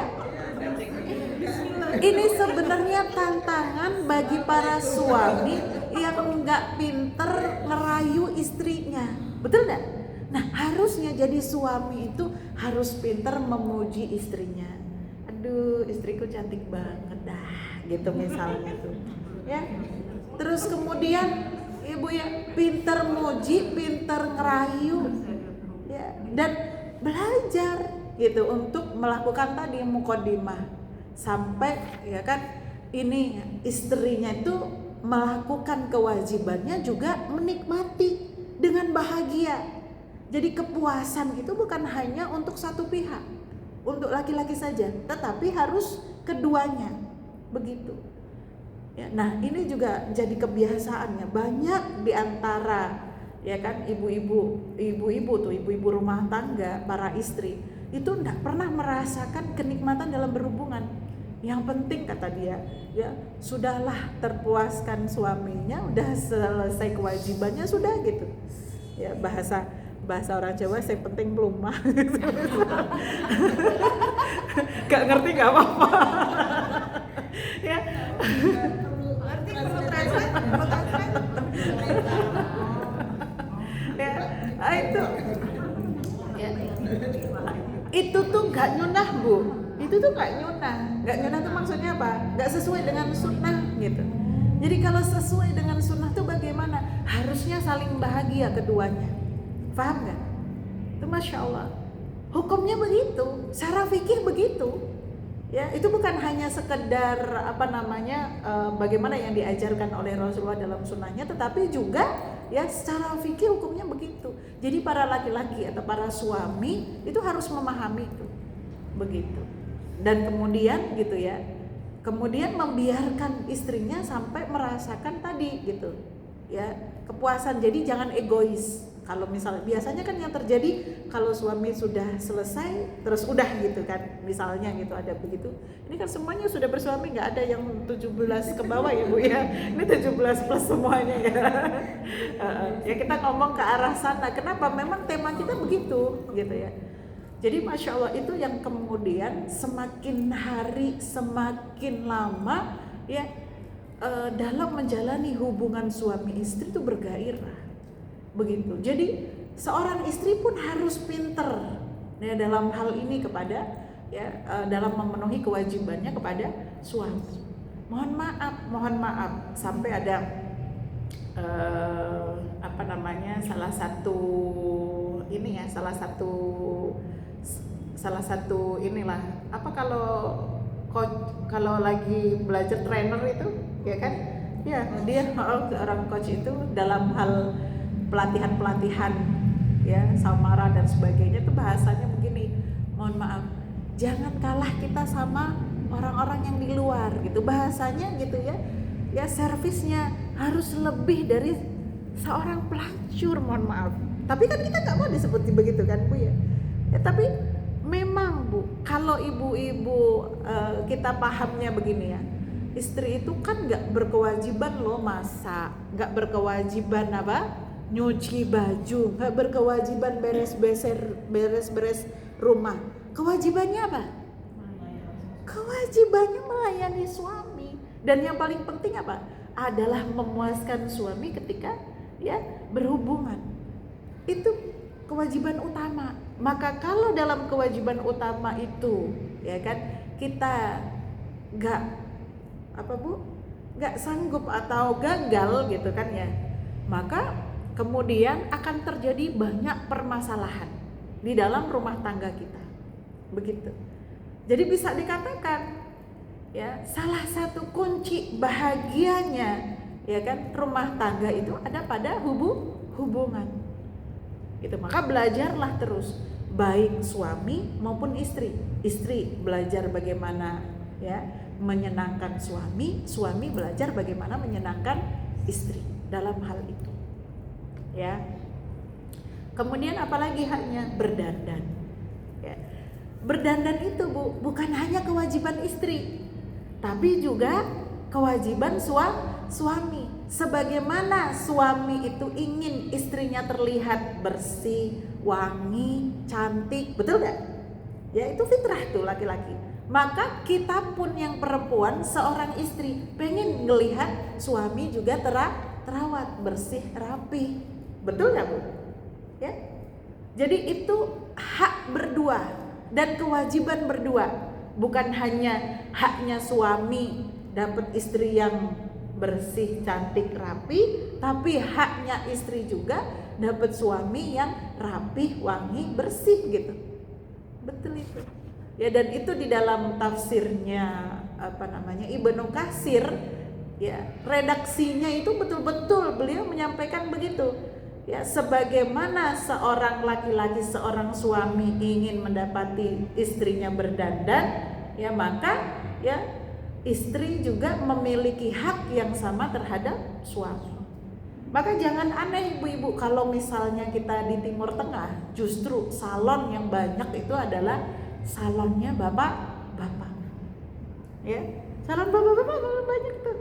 Ini sebenarnya tantangan bagi para suami yang nggak pinter ngerayu istrinya. Betul nggak? Nah, harusnya jadi suami itu harus pinter memuji istrinya. Aduh, istriku cantik banget dah, gitu misalnya tuh, ya. Terus kemudian ibu ya pinter muji, pinter ngerayu, ya, dan belajar gitu untuk melakukan tadi muqaddimah sampai ya kan ini istrinya itu melakukan kewajibannya juga menikmati dengan bahagia. Jadi kepuasan itu bukan hanya untuk satu pihak, untuk laki-laki saja, tetapi harus keduanya, begitu. Ya, nah ini juga jadi kebiasaannya banyak diantara ya kan ibu-ibu rumah tangga, para istri itu tidak pernah merasakan kenikmatan dalam berhubungan. Yang penting kata dia, ya sudahlah terpuaskan suaminya, udah selesai kewajibannya sudah gitu. Ya bahasa orang Jawa saya penting belum mah. Gak ngerti gak apa-apa. Ya. Ngerti perlu translate. Ya, itu. Ya. Itu tuh gak nyunah Bu. Itu tuh gak nyunah. Gak nyunah tuh maksudnya apa? Gak sesuai dengan sunnah gitu. Jadi kalau sesuai dengan sunnah tuh bagaimana? Harusnya saling bahagia keduanya. Paham gak? Itu Masya Allah. Hukumnya begitu, secara fikih begitu. Ya, itu bukan hanya sekedar bagaimana yang diajarkan oleh Rasulullah dalam sunnahnya, tetapi juga ya secara fikih hukumnya begitu. Jadi para laki-laki atau para suami itu harus memahami itu, begitu. Dan kemudian gitu ya, kemudian membiarkan istrinya sampai merasakan tadi gitu, ya kepuasan. Jadi jangan egois. Kalau misalnya biasanya kan yang terjadi kalau suami sudah selesai terus udah gitu kan, misalnya gitu ada begitu. Ini kan semuanya sudah bersuami, nggak ada yang 17 ke bawah ya Bu ya. Ini 17 plus semuanya ya. Ya kita ngomong ke arah sana. Kenapa? Memang tema kita begitu gitu ya. Jadi Masya Allah itu yang kemudian semakin hari semakin lama ya dalam menjalani hubungan suami istri itu bergairah. Begitu. Jadi seorang istri pun harus pinter ya dalam hal ini kepada ya dalam memenuhi kewajibannya kepada suami. Mohon maaf sampai ada salah satu inilah kalau lagi belajar trainer itu ya kan ya dia orang coach itu dalam hal pelatihan ya samara dan sebagainya itu bahasanya begini, mohon maaf jangan kalah kita sama orang-orang yang di luar gitu bahasanya gitu ya servisnya harus lebih dari seorang pelacur, mohon maaf, tapi kan kita nggak mau disebut begitu kan Bu ya tapi memang Bu kalau ibu-ibu kita pahamnya begini ya, istri itu kan nggak berkewajiban loh masak, nggak berkewajiban nyuci baju, nggak berkewajiban beres-beres rumah. Kewajibannya apa? Kewajibannya melayani suami. Dan yang paling penting apa? Adalah memuaskan suami ketika ya berhubungan. Itu kewajiban utama. Maka kalau dalam kewajiban utama itu ya kan kita nggak sanggup atau gagal gitu kan ya, maka kemudian akan terjadi banyak permasalahan di dalam rumah tangga kita, begitu. Jadi bisa dikatakan ya salah satu kunci bahagianya ya kan rumah tangga itu ada pada hubungan. Gitu. Maka belajarlah terus baik suami maupun istri. Istri belajar bagaimana ya menyenangkan suami, suami belajar bagaimana menyenangkan istri dalam hal itu. Ya. Kemudian apalagi haknya? Berdandan. Ya. Berdandan itu bukan hanya kewajiban istri, tapi juga kewajiban suami. Sebagaimana suami itu ingin istrinya terlihat bersih, wangi, cantik, betul gak? Ya itu fitrah tuh laki-laki. Maka kita pun yang perempuan, seorang istri pengen ngelihat suami juga terawat, bersih, rapi. Betul gak Bu? Ya. Jadi itu hak berdua dan kewajiban berdua. Bukan hanya haknya suami dapat istri yang bersih, cantik, rapi, tapi haknya istri juga dapat suami yang rapi, wangi, bersih gitu. Betul itu. Ya, dan itu di dalam tafsirnya Ibnu Katsir, ya, redaksinya itu betul-betul beliau menyampaikan begitu. Ya, sebagaimana seorang laki-laki, seorang suami ingin mendapati istrinya berdandan, ya maka ya istri juga memiliki hak yang sama terhadap suami. Maka jangan aneh ibu-ibu kalau misalnya kita di Timur Tengah, justru salon yang banyak itu adalah salonnya bapak-bapak. Ya, salon bapak-bapak banyak tuh.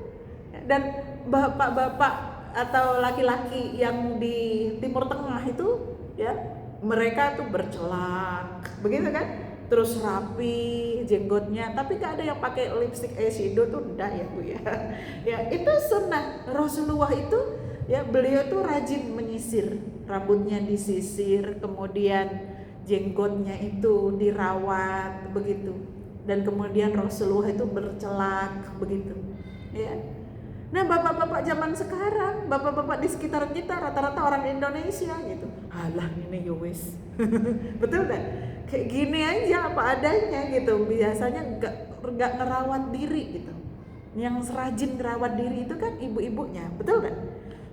Dan bapak-bapak atau laki-laki yang di Timur Tengah itu ya, mereka tuh bercelak, begitu kan? Terus rapi jenggotnya, tapi gak ada yang pakai lipstick eyeshadow tuh enggak ya Bu ya. Ya itu sunnah Rasulullah itu, ya beliau tuh rajin menyisir, rambutnya disisir, kemudian jenggotnya itu dirawat begitu, dan kemudian Rasulullah itu bercelak begitu. Ya. Nah bapak-bapak zaman sekarang, bapak-bapak di sekitar kita rata-rata orang Indonesia gitu. Alah ini yowes, betul kan? Kayak gini aja apa adanya gitu. Biasanya nggak ngerawat diri gitu. Yang rajin ngerawat diri itu kan ibu-ibunya, betul kan?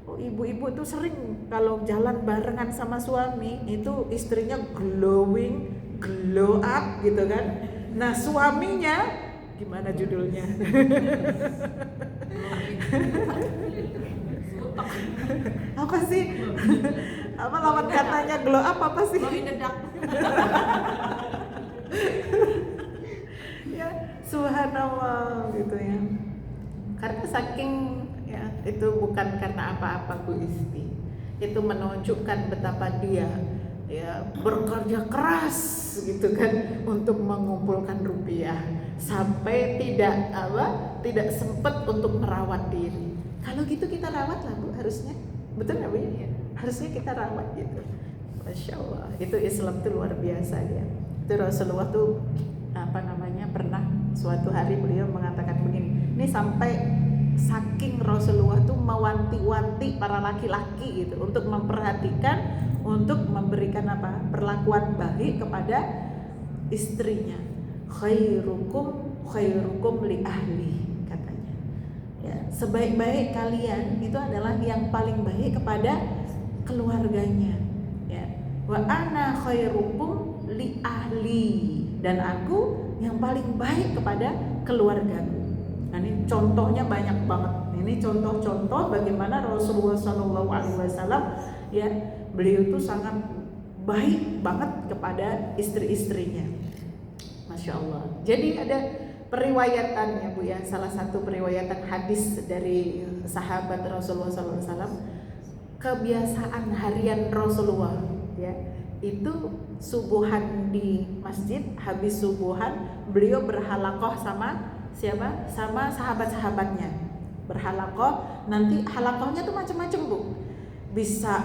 Oh ibu-ibu tuh sering kalau jalan barengan sama suami itu istrinya glowing, glow up gitu kan. Nah suaminya gimana judulnya? Apa sih? Apa lawan katanya glow up apa sih? Ya, subhanallah gitu ya. Karena saking ya itu bukan karena apa-apa Bu Isti. Itu menunjukkan betapa dia ya bekerja keras gitu kan untuk mengumpulkan rupiah sampai tidak sempat untuk merawat diri. Kalau gitu kita rawat lah Bu, harusnya, betul nggak Bu? Ya, harusnya kita rawat gitu. Masya Allah, itu Islam tuh luar biasa ya. Itu Rasulullah tuh pernah suatu hari beliau mengatakan begini. Ini sampai saking Rasulullah tuh mewanti-wanti para laki-laki gitu untuk memperhatikan, untuk memberikan perlakuan baik kepada istrinya. Khairukum li ahli, katanya. Ya, sebaik-baik kalian itu adalah yang paling baik kepada keluarganya. Ya. Wa ana khairukum li ahli, dan aku yang paling baik kepada keluargaku. Nah, ini contohnya banyak banget. Ini contoh-contoh bagaimana Rasulullah SAW ya, beliau itu sangat baik banget kepada istri-istrinya. Masya Allah. Jadi ada periwayatannya Bu ya, salah satu periwayatan hadis dari sahabat Rasulullah SAW, kebiasaan harian Rasulullah ya, itu subuhan di masjid, habis subuhan beliau berhalaqah sama siapa? Sama sahabat-sahabatnya. Berhalaqah, nanti halaqahnya tuh macam-macam Bu. Bisa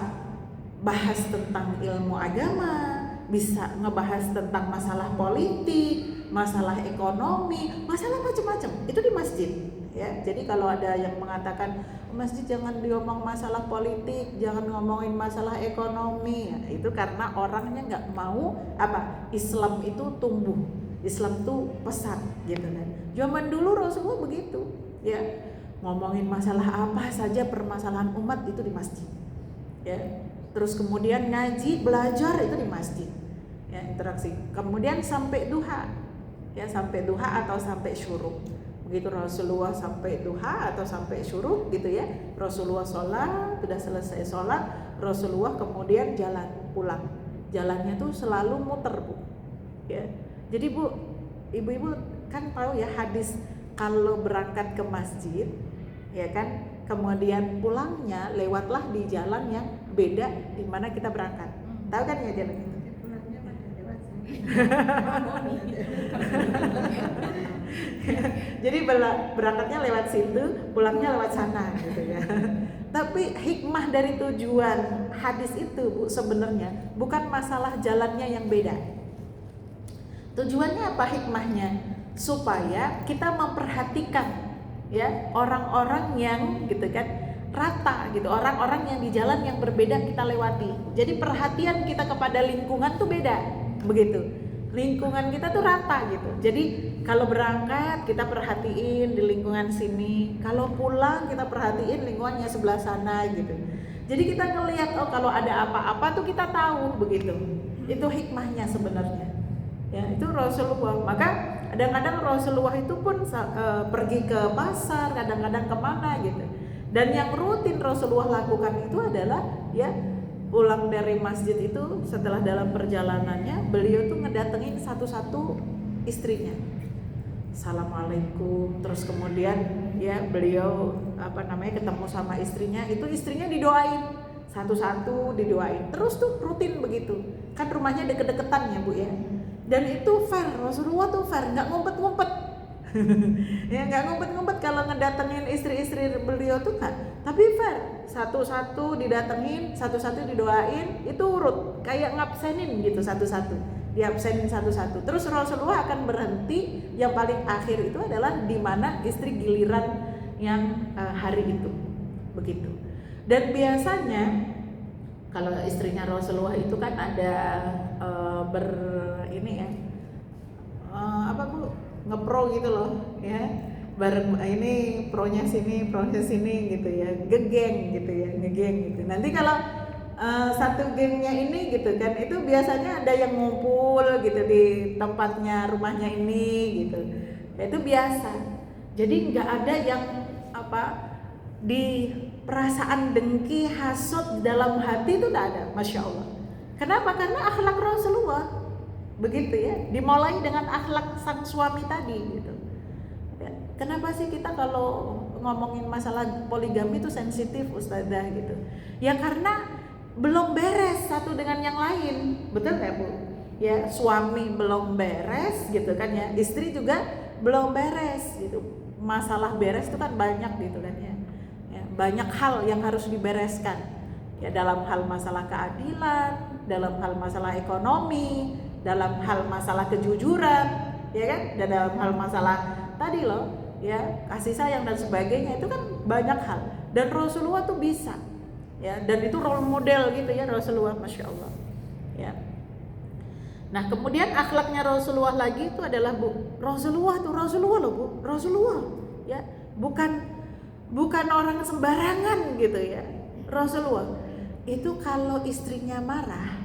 bahas tentang ilmu agama, bisa ngebahas tentang masalah politik, masalah ekonomi, masalah macam-macam. Itu di masjid ya. Jadi kalau ada yang mengatakan masjid jangan diomong masalah politik, jangan ngomongin masalah ekonomi, ya, itu karena orangnya nggak mau Islam itu tumbuh, Islam tuh pesat gitu kan. Zaman dulu Rasulullah begitu ya, ngomongin masalah apa saja permasalahan umat itu di masjid ya. Terus kemudian ngaji, belajar itu di masjid ya, interaksi. Kemudian sampai duha ya, sampai duha atau sampai syuruk, begitu Rasulullah sampai duha atau sampai syuruk gitu ya, Rasulullah sholat, sudah selesai sholat Rasulullah kemudian jalan pulang, jalannya tuh selalu muter Bu ya. Jadi Bu, ibu-ibu kan tahu ya hadis kalau berangkat ke masjid ya kan, kemudian pulangnya lewatlah di jalan yang beda di mana kita berangkat. Tahu kan ya jalan itu? Pulangnya pada lewat sini. Jadi berangkatnya lewat situ, pulangnya lewat sana gitu ya. Tapi hikmah dari tujuan hadis itu Bu sebenarnya bukan masalah jalannya yang beda. Tujuannya apa hikmahnya? Supaya kita memperhatikan ya orang-orang yang gitu kan rata gitu, orang-orang yang di jalan yang berbeda kita lewati. Jadi perhatian kita kepada lingkungan tuh beda begitu. Lingkungan kita tuh rata gitu. Jadi kalau berangkat kita perhatiin di lingkungan sini, kalau pulang kita perhatiin lingkungannya sebelah sana gitu. Jadi kita ngelihat oh kalau ada apa-apa tuh kita tahu begitu. Itu hikmahnya sebenarnya. Ya, itu Rasulullah. Maka kadang-kadang Rasulullah itu pun pergi ke pasar, kadang-kadang kemana gitu. Dan yang rutin Rasulullah lakukan itu adalah ya pulang dari masjid itu setelah dalam perjalanannya beliau tuh ngedatengin satu-satu istrinya. Assalamualaikum, terus kemudian ya beliau ketemu sama istrinya, itu istrinya didoain satu-satu didoain. Terus tuh rutin begitu. Kan rumahnya deket-deketan ya Bu ya. Dan itu fair, Rasulullah tuh fair, nggak ngumpet-ngumpet. Ya nggak ngumpet-ngumpet kalau ngedatengin istri-istri beliau tuh kan, tapi fair, satu-satu didatengin, satu-satu didoain, itu urut, kayak ngabsenin gitu satu-satu, diabsenin satu-satu. Terus Rasulullah akan berhenti, yang paling akhir itu adalah di mana istri giliran yang hari itu, begitu. Dan biasanya kalau istrinya Rasulullah itu kan ada ngepro gitu loh ya, bareng ini pronya sini, pronya sini gitu ya, ngegeng gitu. Nanti kalau satu gengnya ini gitu kan, itu biasanya ada yang ngumpul gitu di tempatnya rumahnya ini gitu. Ya, itu biasa. Jadi nggak ada yang di perasaan dengki, hasut dalam hati itu tidak ada, masya Allah. Kenapa? Karena akhlak Rasulullah begitu ya, dimulai dengan akhlak sang suami tadi gitu. Ya, kenapa sih kita kalau ngomongin masalah poligami itu sensitif Ustazah gitu? Ya karena belum beres satu dengan yang lain, betul nggak Bu? Ya suami belum beres gitu kan ya, istri juga belum beres gitu. Masalah beres itu kan banyak gitu kan ya. Banyak hal yang harus dibereskan ya, dalam hal masalah keadilan, dalam hal masalah ekonomi, dalam hal masalah kejujuran ya kan, dan dalam hal masalah tadi loh ya, kasih sayang dan sebagainya. Itu kan banyak hal, dan Rasulullah tuh bisa ya, dan itu role model gitu ya Rasulullah, masya Allah ya. Nah kemudian akhlaknya Rasulullah lagi itu adalah Bu, Rasulullah loh Bu, Rasulullah ya, bukan orang sembarangan gitu ya. Rasulullah itu kalau istrinya marah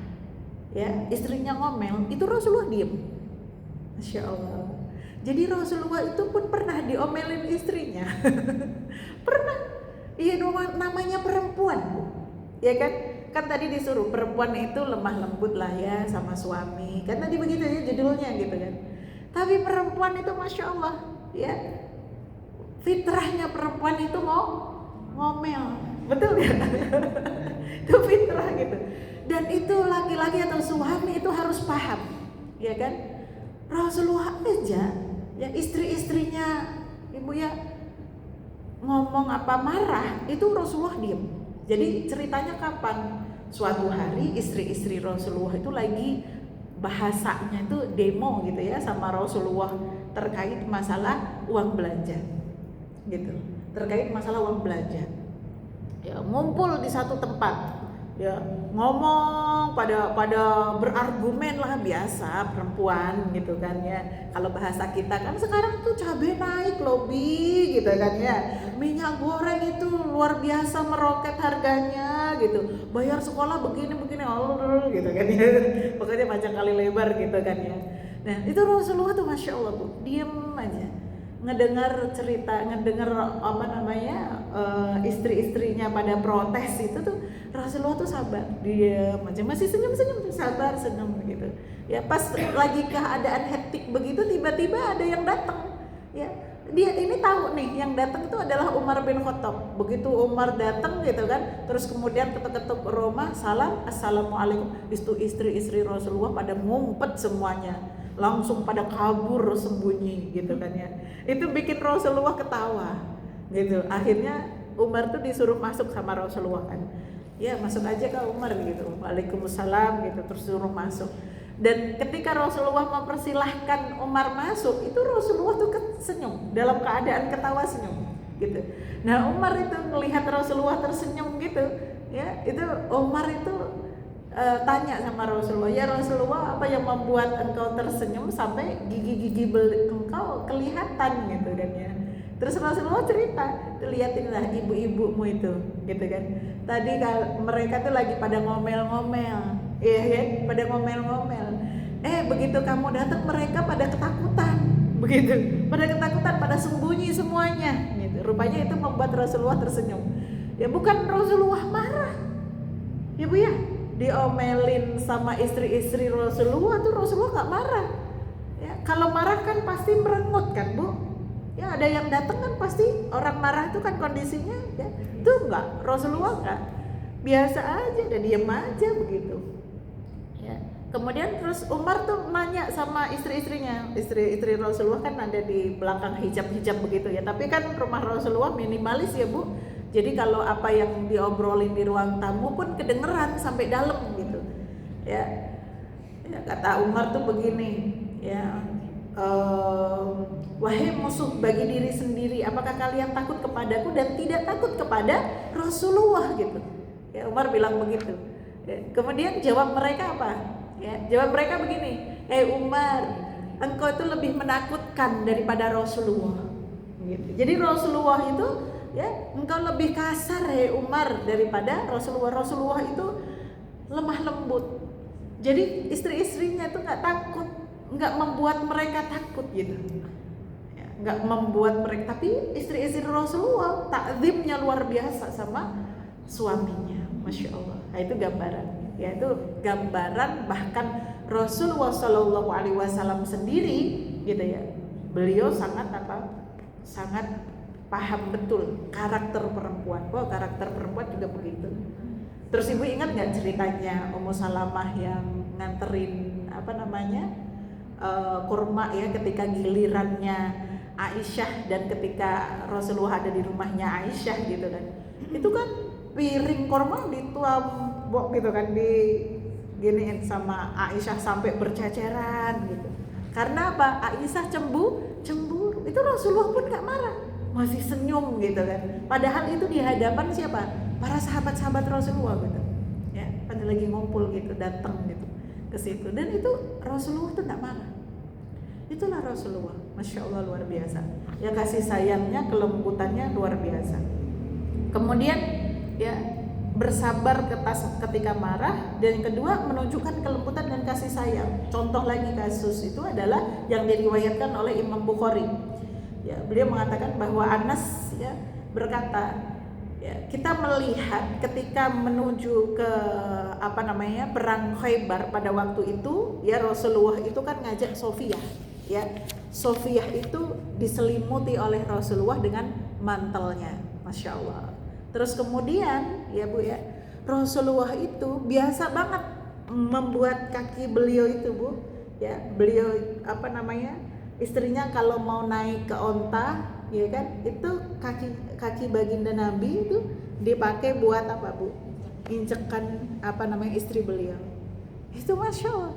ya, istrinya ngomel, itu Rasulullah diem, masya Allah. Jadi Rasulullah itu pun pernah diomelin istrinya. Pernah, iya, namanya perempuan Bu ya kan tadi disuruh perempuan itu lemah lembut lah ya sama suami, kan tadi begitu ya judulnya gitu kan. Tapi perempuan itu masya Allah ya, fitrahnya perempuan itu mau ngomel, betul ya? Itu fitrah gitu. Dan itu laki-laki atau suami itu harus paham, ya kan? Rasulullah aja, ya istri-istrinya Ibu ya ngomong apa marah, itu Rasulullah diem. Jadi ceritanya kapan? Suatu hari istri-istri Rasulullah itu lagi bahasanya itu demo gitu ya sama Rasulullah terkait masalah uang belanja. Gitu, terkait masalah uang belanja ya, ngumpul di satu tempat ya, ngomong pada berargumen lah, biasa perempuan gitu kan ya. Kalau bahasa kita kan sekarang tuh cabai naik loh Bi gitu kan ya, minyak goreng itu luar biasa meroket harganya gitu, bayar sekolah begini gitu kan ya. Pokoknya panjang kali lebar gitu kan ya. Nah itu Rasulullah tuh masya Allah Bu, diem aja, ngedengar cerita, ngedengar apa namanya istri-istrinya pada protes itu tuh Rasulullah tuh sabar, dia masih senyum-senyum, sabar senyum gitu. Ya pas lagi keadaan hektik begitu tiba-tiba ada yang datang. Ya dia ini tahu nih yang datang itu adalah Umar bin Khattab. Begitu Umar datang gitu kan, terus kemudian ketuk-ketuk rumah, salam, assalamualaikum. Itu istri-istri Rasulullah pada ngumpet semuanya, langsung pada kabur sembunyi gitu kan ya. Itu bikin Rasulullah ketawa gitu. Akhirnya Umar tuh disuruh masuk sama Rasulullah kan. Ya masuk aja Kak Umar gitu. Waalaikumsalam gitu, terus suruh masuk. Dan ketika Rasulullah mempersilahkan Umar masuk, itu Rasulullah tuh senyum, dalam keadaan ketawa senyum gitu. Nah Umar itu melihat Rasulullah tersenyum gitu ya, itu Umar itu tanya sama Rasulullah, ya Rasulullah, apa yang membuat engkau tersenyum sampai gigi-gigi engkau kelihatan gitu kan ya. Terus Rasulullah cerita, lihatinlah ibu-ibumu itu gitu kan. Tadi mereka tuh lagi pada ngomel-ngomel, iya kan, pada ngomel-ngomel. Begitu kamu datang mereka pada ketakutan, begitu, pada ketakutan, pada sembunyi semuanya gitu. Rupanya itu membuat Rasulullah tersenyum. Ya bukan Rasulullah marah, ya Bu ya, diomelin sama istri-istri Rasulullah tuh Rasulullah nggak marah. Ya kalau marah kan pasti merengut kan Bu. Ya ada yang datang kan pasti orang marah itu kan kondisinya ya. Itu enggak, Rasulullah enggak. Biasa aja dan diam aja begitu. Ya. Kemudian terus Umar tuh nanya sama istri-istrinya. Istri-istri Rasulullah kan ada di belakang hijab-hijab begitu ya. Tapi kan rumah Rasulullah minimalis ya Bu. Jadi kalau apa yang diobrolin di ruang tamu pun kedengeran sampai dalam gitu. Ya. Ya kata Umar tuh begini, ya. Wahai musuh bagi diri sendiri, apakah kalian takut kepadaku dan tidak takut kepada Rasulullah gitu. Ya Umar bilang begitu. Ya, kemudian jawab mereka apa? Ya, jawab mereka begini, Umar, engkau itu lebih menakutkan daripada Rasulullah. Gitu. Jadi Rasulullah itu ya engkau lebih kasar Umar daripada Rasulullah. Rasulullah itu lemah lembut. Jadi istri-istrinya itu nggak takut, nggak membuat mereka takut gitu. Nggak membuat mereka, tapi istri-istri Rasulullah takzimnya luar biasa sama suaminya, masya Allah. Nah, itu gambaran, ya itu gambaran bahkan Rasulullah Shallallahu Alaihi Wasallam sendiri, gitu ya. Beliau sangat sangat paham betul karakter perempuan. Karakter perempuan juga begitu. Terus ibu ingat nggak ceritanya Ummu Salamah yang nganterin kurma ya ketika gilirannya Aisyah dan ketika Rasulullah ada di rumahnya Aisyah gitu kan. Itu kan piring kurma dituambok gitu kan, diginiin sama Aisyah sampai berceceran gitu. Karena apa? Aisyah cemburu. Itu Rasulullah pun gak marah, masih senyum gitu kan. Padahal itu di hadapan siapa? Para sahabat-sahabat Rasulullah gitu. Ya, pada lagi ngumpul gitu, datang gitu ke situ. Dan itu Rasulullah tuh gak marah. Itulah Rasulullah, masya Allah luar biasa. Ya kasih sayangnya, kelembutannya luar biasa. Kemudian ya bersabar ketika marah, dan yang kedua menunjukkan kelembutan dan kasih sayang. Contoh lagi kasus itu adalah yang diriwayatkan oleh Imam Bukhari. Ya, beliau mengatakan bahwa Anas ya berkata, ya, kita melihat ketika menuju ke perang Khaybar pada waktu itu, ya Rasulullah itu kan ngajak Sofiyah. Ya, Sofiyah itu diselimuti oleh Rasulullah dengan mantelnya, masya Allah. Terus kemudian, ya Bu ya, Rasulullah itu biasa banget membuat kaki beliau itu Bu, ya beliau istrinya kalau mau naik ke onta, ya kan, itu kaki baginda Nabi itu dipakai buat apa Bu? Injekan istri beliau. Itu masya Allah.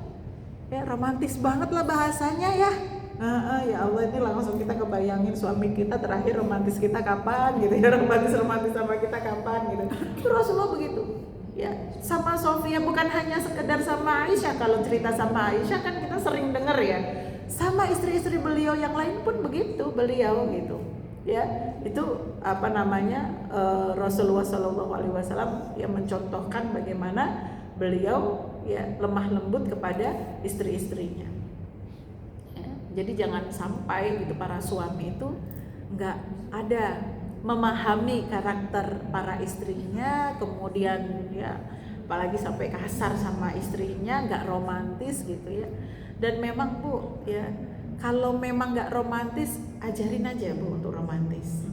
Ya romantis banget lah bahasanya ya. Ya Allah, ini langsung kita kebayangin suami kita terakhir romantis kita kapan gitu ya, romantis sama kita kapan gitu. Itu Rasulullah begitu. Ya, sama Sofia bukan hanya sekedar sama Aisyah. Kalau cerita sama Aisyah kan kita sering dengar ya. Sama istri-istri beliau yang lain pun begitu beliau gitu. Ya, itu Rasulullah Shallallahu Alaihi Wasallam yang mencontohkan bagaimana beliau ya lemah lembut kepada istri-istrinya. Ya. Jadi jangan sampai gitu para suami itu nggak ada memahami karakter para istrinya, kemudian ya apalagi sampai kasar sama istrinya, nggak romantis gitu ya. Dan memang Bu ya, kalau memang nggak romantis, ajarin aja Bu untuk romantis.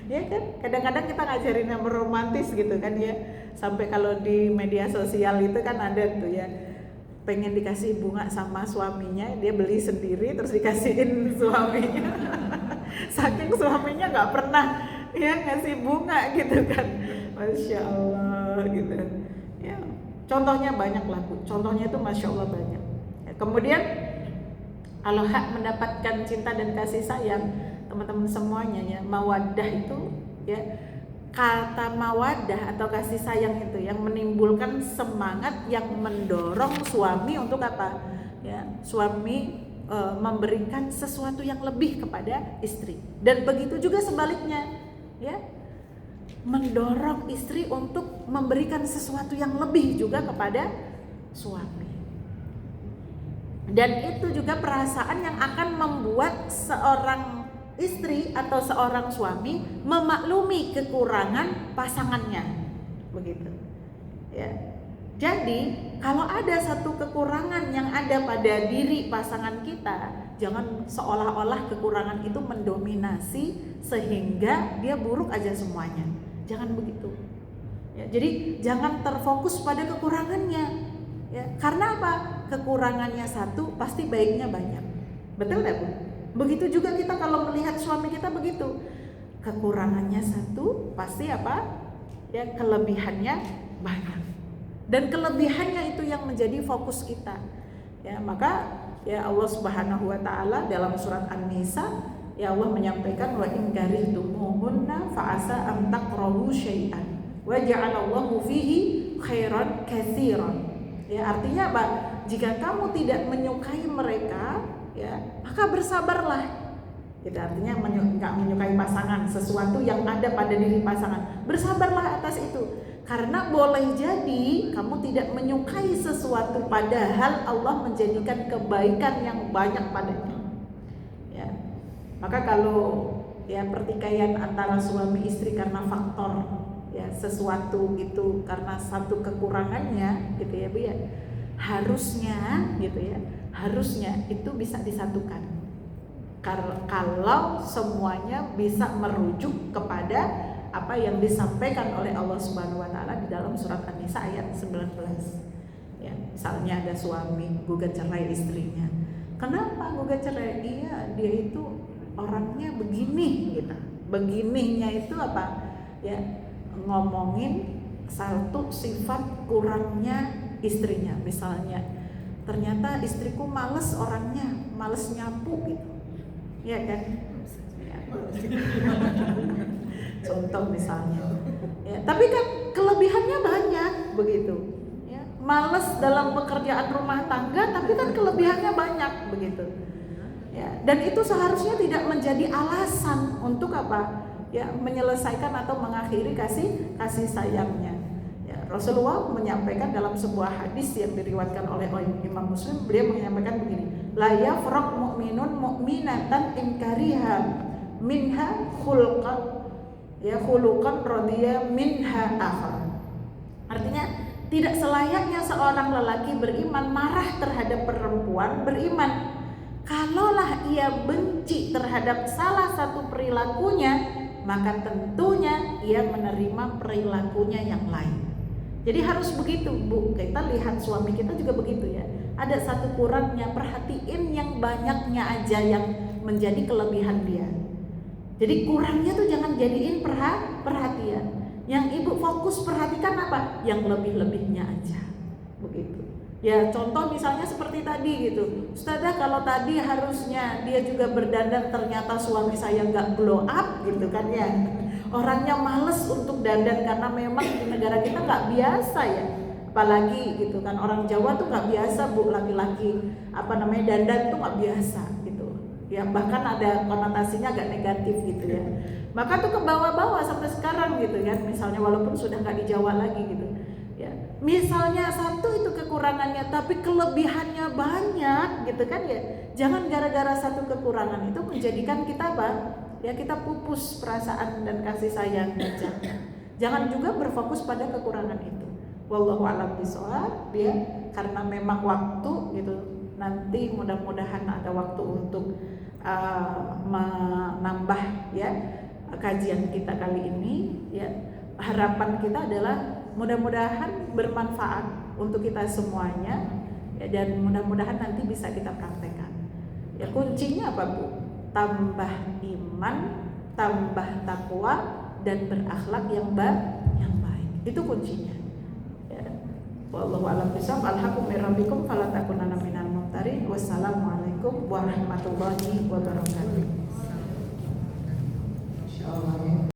Ya kan, kadang-kadang kita ngajarin yang romantis gitu kan ya. Sampai kalau di media sosial itu kan ada tuh ya, pengen dikasih bunga sama suaminya, dia beli sendiri terus dikasihin suaminya. Saking suaminya nggak pernah ya ngasih bunga gitu kan, Masya Allah gitu ya. Contohnya banyak lah Bu, contohnya itu Masya Allah banyak ya. Kemudian kalau hak mendapatkan cinta dan kasih sayang teman-teman semuanya ya, mawaddah itu ya, kata mawaddah atau kasih sayang itu yang menimbulkan semangat, yang mendorong suami untuk apa ya, suami memberikan sesuatu yang lebih kepada istri, dan begitu juga sebaliknya ya, mendorong istri untuk memberikan sesuatu yang lebih juga kepada suami. Dan itu juga perasaan yang akan membuat seorang istri atau seorang suami memaklumi kekurangan pasangannya, begitu ya. Jadi kalau ada satu kekurangan yang ada pada diri pasangan kita, jangan seolah-olah kekurangan itu mendominasi sehingga dia buruk aja semuanya. Jangan begitu ya. Jadi jangan terfokus pada kekurangannya ya. Karena apa? Kekurangannya satu pasti baiknya banyak. Betul nggak Bu? Begitu juga kita kalau melihat suami kita begitu, kekurangannya satu pasti apa ya, kelebihannya banyak, dan kelebihannya itu yang menjadi fokus kita ya. Maka ya Allah Subhanahu wa taala dalam surat An-Nisa ya, Allah menyampaikan wa in karihtumuhunna fa asa an takrahu syai'an wa ja'alallahu fihi khairan katsiran ya. Artinya apa? Jika kamu tidak menyukai mereka ya, maka bersabarlah. Itu artinya nggak menyukai pasangan, sesuatu yang ada pada diri pasangan, bersabarlah atas itu. Karena boleh jadi kamu tidak menyukai sesuatu, padahal Allah menjadikan kebaikan yang banyak padanya. Ya. Maka kalau ya pertikaian antara suami istri karena faktor ya sesuatu itu, karena satu kekurangannya gitu ya Bu ya, harusnya gitu ya, harusnya itu bisa disatukan kalau semuanya bisa merujuk kepada apa yang disampaikan oleh Allah Subhanahu wa taala di dalam surat An-Nisa ayat 19 ya. Misalnya ada suami gugat cerai istrinya, kenapa gugat cerai? Dia itu orangnya begini gitu. Begininya itu apa ya, ngomongin satu sifat kurangnya istrinya. Misalnya ternyata istriku males orangnya, males nyapu gitu ya kan ya. Contoh misalnya ya, tapi kan kelebihannya banyak begitu ya. Males dalam pekerjaan rumah tangga, tapi kan kelebihannya banyak begitu ya. Dan itu seharusnya tidak menjadi alasan untuk apa ya, menyelesaikan atau mengakhiri kasih sayangnya. Rasulullah menyampaikan dalam sebuah hadis yang diriwayatkan oleh Imam Muslim, beliau menyampaikan begini, la yafraq mu'minun mu'minatan in kariha minha khulqan ya khuluqan radiya minha akhar. Artinya tidak selayaknya seorang lelaki beriman marah terhadap perempuan beriman kalaulah ia benci terhadap salah satu perilakunya, maka tentunya ia menerima perilakunya yang lain. Jadi harus begitu Bu, kita lihat suami kita juga begitu ya. Ada satu kurangnya, perhatiin yang banyaknya aja yang menjadi kelebihan dia. Jadi kurangnya tuh jangan jadiin perhatian. Yang Ibu fokus perhatikan apa? Yang lebih-lebihnya aja. Begitu. Ya contoh misalnya seperti tadi gitu, Ustazah kalau tadi harusnya dia juga berdandan, ternyata suami saya nggak glow up gitu kan ya. Orangnya males untuk dandan karena memang di negara kita nggak biasa ya, apalagi gitu kan, orang Jawa tuh nggak biasa Bu, laki-laki dandan tuh nggak biasa gitu ya, bahkan ada konotasinya agak negatif gitu ya. Maka tuh ke bawah-bawah sampai sekarang gitu ya, misalnya walaupun sudah nggak di Jawa lagi gitu ya, misalnya satu itu kekurangannya tapi kelebihannya banyak gitu kan ya. Jangan gara-gara satu kekurangan itu menjadikan kita apa? Ya kita pupus perasaan dan kasih sayang. Jangan juga berfokus pada kekurangan itu. Wallahu a'lam bishawab ya, karena memang waktu gitu. Nanti mudah-mudahan ada waktu untuk menambah ya kajian kita kali ini ya. Harapan kita adalah mudah-mudahan bermanfaat untuk kita semuanya ya, dan mudah-mudahan nanti bisa kita praktekkan. Ya kuncinya apa Bu? Tambah iman, tambah takwa dan berakhlak yang baik. Itu kuncinya. Ya. Wallahu a'lam bishawab. Alhaqu min rabbikum fala takunanna minal mumtarin. Wassalamualaikum warahmatullahi wabarakatuh. Insyaallah.